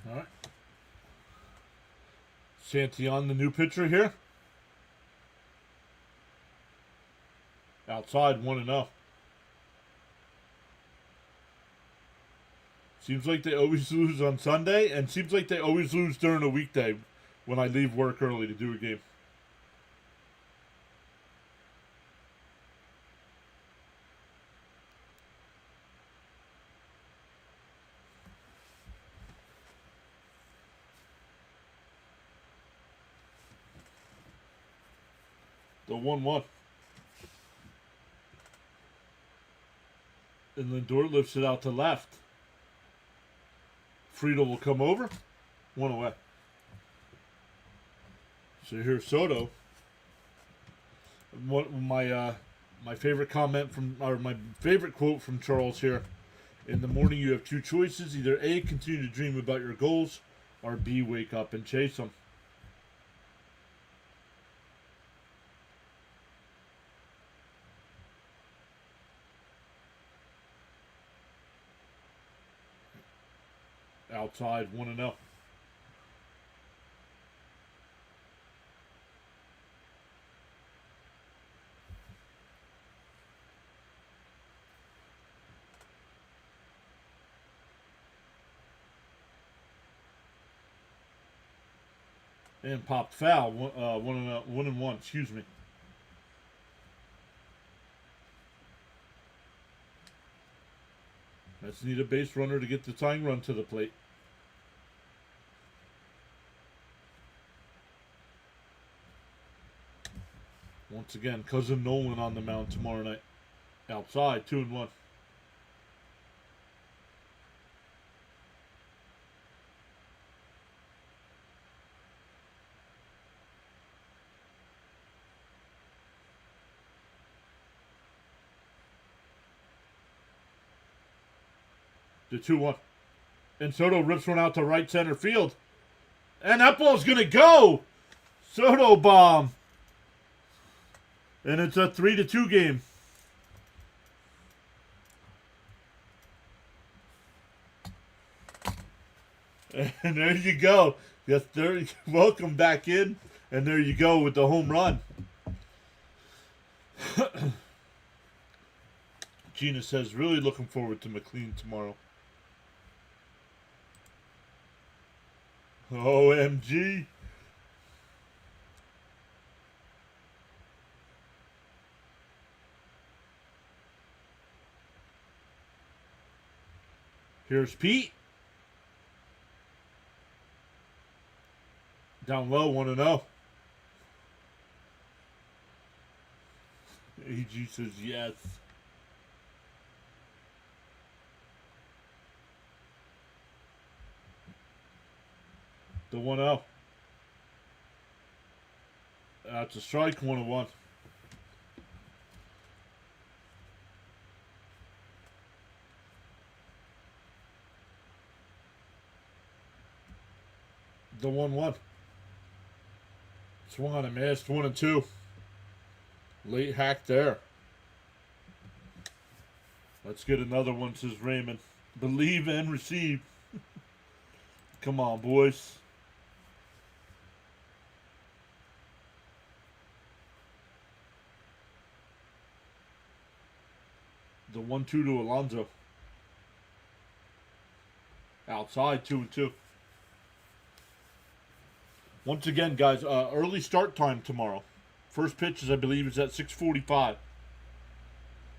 All right. Santillan, the new pitcher here. Outside, 1-0. Seems like they always lose on Sunday, and seems like they always lose during a weekday when I leave work early to do a game. The 1-1. And Lindor lifts it out to left. Friedel will come over. One away. So here's Soto. My favorite comment from, or my favorite quote from Charles here. In the morning, you have two choices: either A, continue to dream about your goals, or B, wake up and chase them. Outside, 1-0. And popped foul. 1-1. Excuse me. Mets need a base runner to get the tying run to the plate. Once again, Cousin Nolan on the mound tomorrow night. Outside, 2-1. The 2-1. And Soto rips one out to right center field. And that ball's going to go. Soto bomb. And it's a 3-2 game. And there you go. Yes, there. Welcome back in. And there you go with the home run. Gina says, really looking forward to McLean tomorrow. OMG. Here's Pete. Down low, 1-0. AG says yes. The 1-0. That's a strike, 1-1. The 1-1. Swung on a missed, 1-2. Late hack there. Let's get another one, says Raymond. Believe and receive. Come on, boys. The 1-2 to Alonso. Outside, 2-2. Once again, guys, early start time tomorrow. First pitch is, I believe, is at 6:45.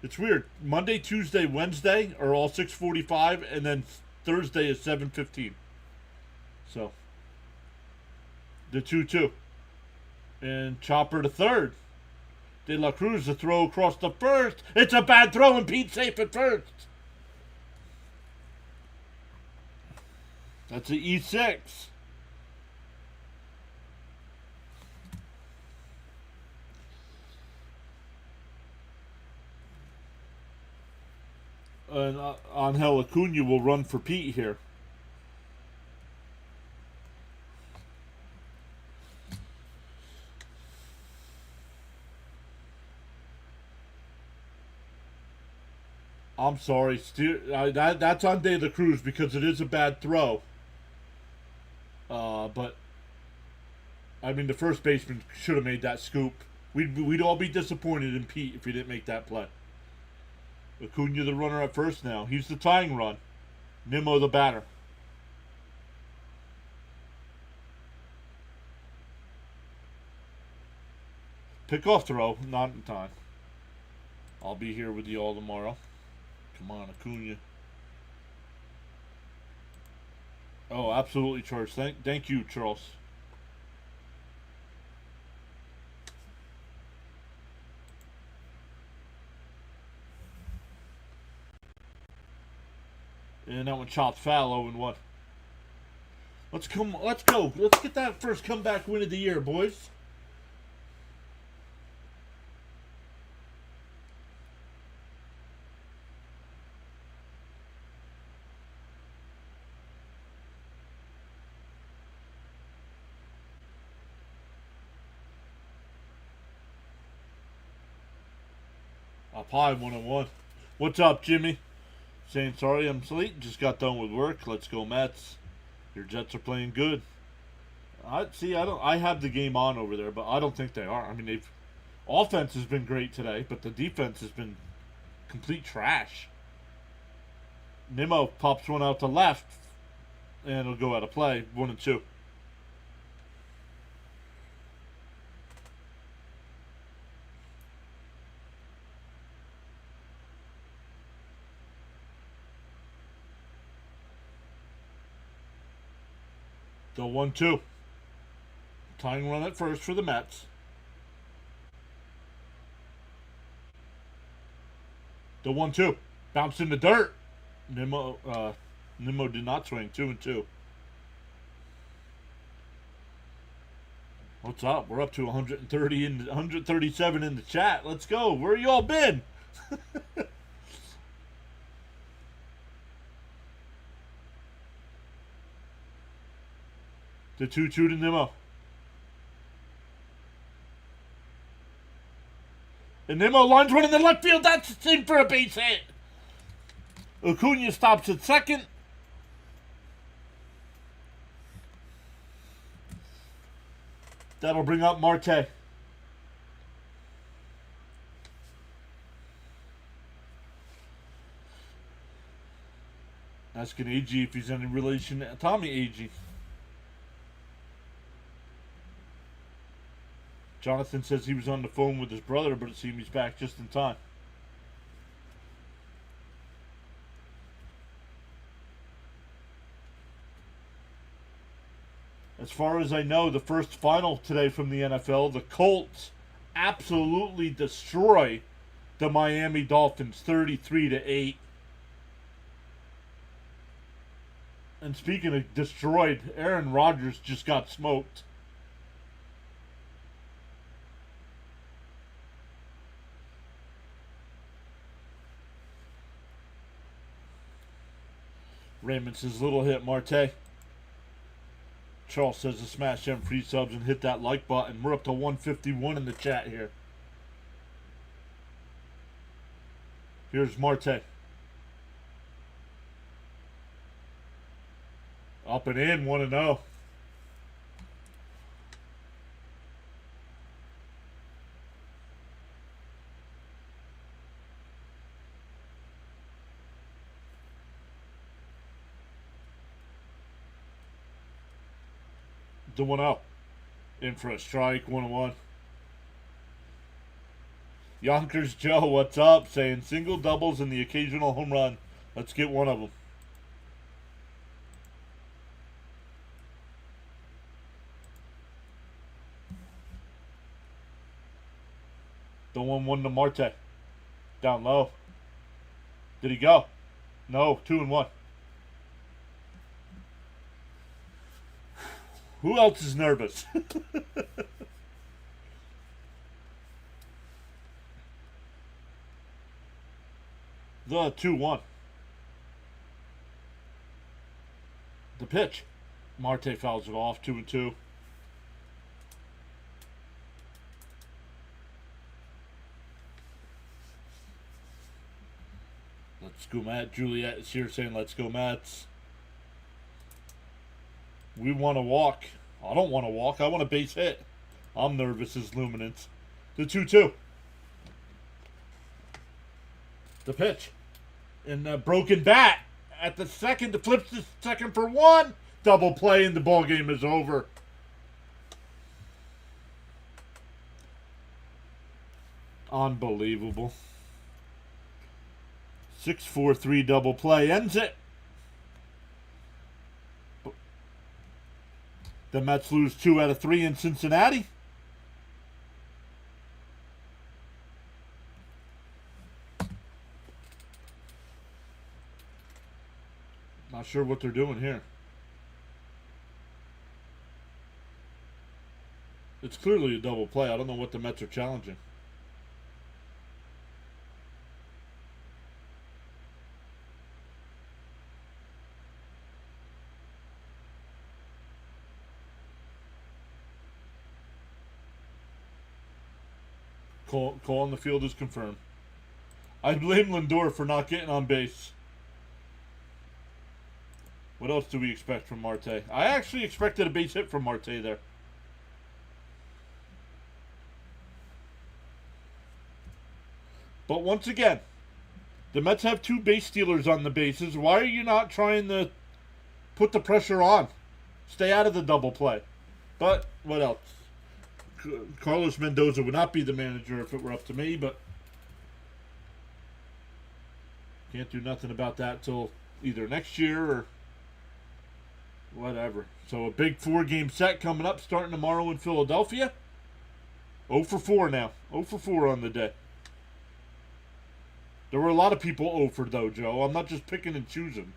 It's weird. Monday, Tuesday, Wednesday are all 6:45, and then Thursday is 7:15. So, the 2-2. And Chopper to third. De La Cruz to throw across the first. It's a bad throw, and Pete's safe at first. That's an E6. And Angel Acuna will run for Pete here. I'm sorry. That's on De La Cruz because it is a bad throw. But, I mean, the first baseman should have made that scoop. We'd all be disappointed in Pete if he didn't make that play. Acuna the runner at first now. He's the tying run. Nimmo the batter. Pick-off throw, not in time. I'll be here with you all tomorrow. Come on, Acuna. Oh, absolutely, Charles. Thank you, Charles. And that one chopped foul, 0-1. Let's go. Let's get that first comeback win of the year, boys. Up high, 1-1. What's up, Jimmy? Saying sorry I'm late. Just got done with work. Let's go, Mets. Your Jets are playing good. I have the game on over there, but I don't think they are. I mean, offense has been great today, but the defense has been complete trash. Nimmo pops one out to left, and it'll go out of play. 1-2. The 1-2. Tying run at first for the Mets. The 1-2. Bounced in the dirt. Nimmo did not swing. 2-2. What's up? We're up to 130 and 137 in the chat. Let's go. Where you all been? The 2-2 to Nimmo. And Nimmo lines one in the left field. That's in for a base hit. Acuna stops at second. That'll bring up Marte. Asking AG if he's any relation to Tommy AG. Jonathan says he was on the phone with his brother, but it seems he's back just in time. As far as I know, the first final today from the NFL, the Colts absolutely destroy the Miami Dolphins 33-8. And speaking of destroyed, Aaron Rodgers just got smoked. Raymond says, little hit, Marte. Charles says to smash them free subs and hit that like button. We're up to 151 in the chat here. Here's Marte. Up and in, 1-0. The 1-0. In for a strike, 1-1. Yonkers Joe, what's up? Saying single, doubles, and the occasional home run. Let's get one of them. The 1-1 to Marte. Down low. Did he go? No, 2-1. Who else is nervous? The 2-1. The pitch. Marte fouls it off. 2-2. Let's go, Matt. Juliet is here saying, let's go, Mats. We want to walk. I don't want to walk. I want a base hit. I'm nervous as Luminance. The 2-2. The pitch. And a broken bat at the second. The flips the second for one. Double play and the ball game is over. Unbelievable. 6-4-3 double play ends it. The Mets lose 2 out of 3 in Cincinnati. Not sure what they're doing here. It's clearly a double play. I don't know what the Mets are challenging. Call on the field is confirmed. I blame Lindor for not getting on base. What else do we expect from Marte? I actually expected a base hit from Marte there. But once again, the Mets have 2 base stealers on the bases. Why are you not trying to put the pressure on? Stay out of the double play. But what else? Carlos Mendoza would not be the manager if it were up to me, but can't do nothing about that till either next year or whatever. So a big 4-game set coming up starting tomorrow in Philadelphia. 0 for 4 now. 0 for 4 on the day. There were a lot of people 0 for though, Joe. I'm not just picking and choosing.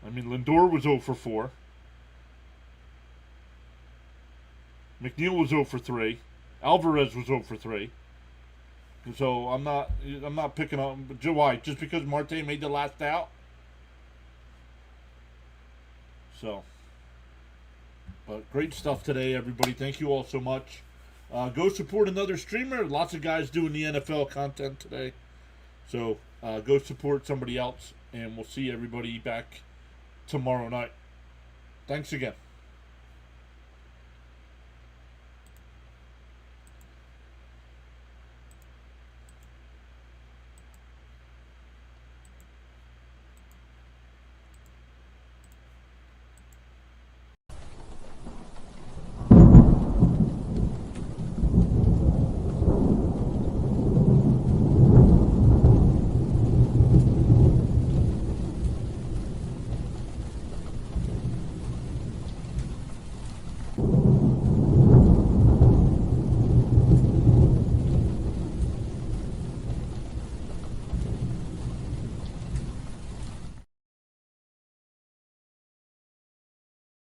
I mean, Lindor was 0 for 4. McNeil was 0 for 3. Alvarez was 0 for 3. So I'm not picking on Joe White just because Marte made the last out. So, but great stuff today, everybody. Thank you all so much. Go support another streamer. Lots of guys doing the NFL content today. So go support somebody else, and we'll see everybody back tomorrow night. Thanks again.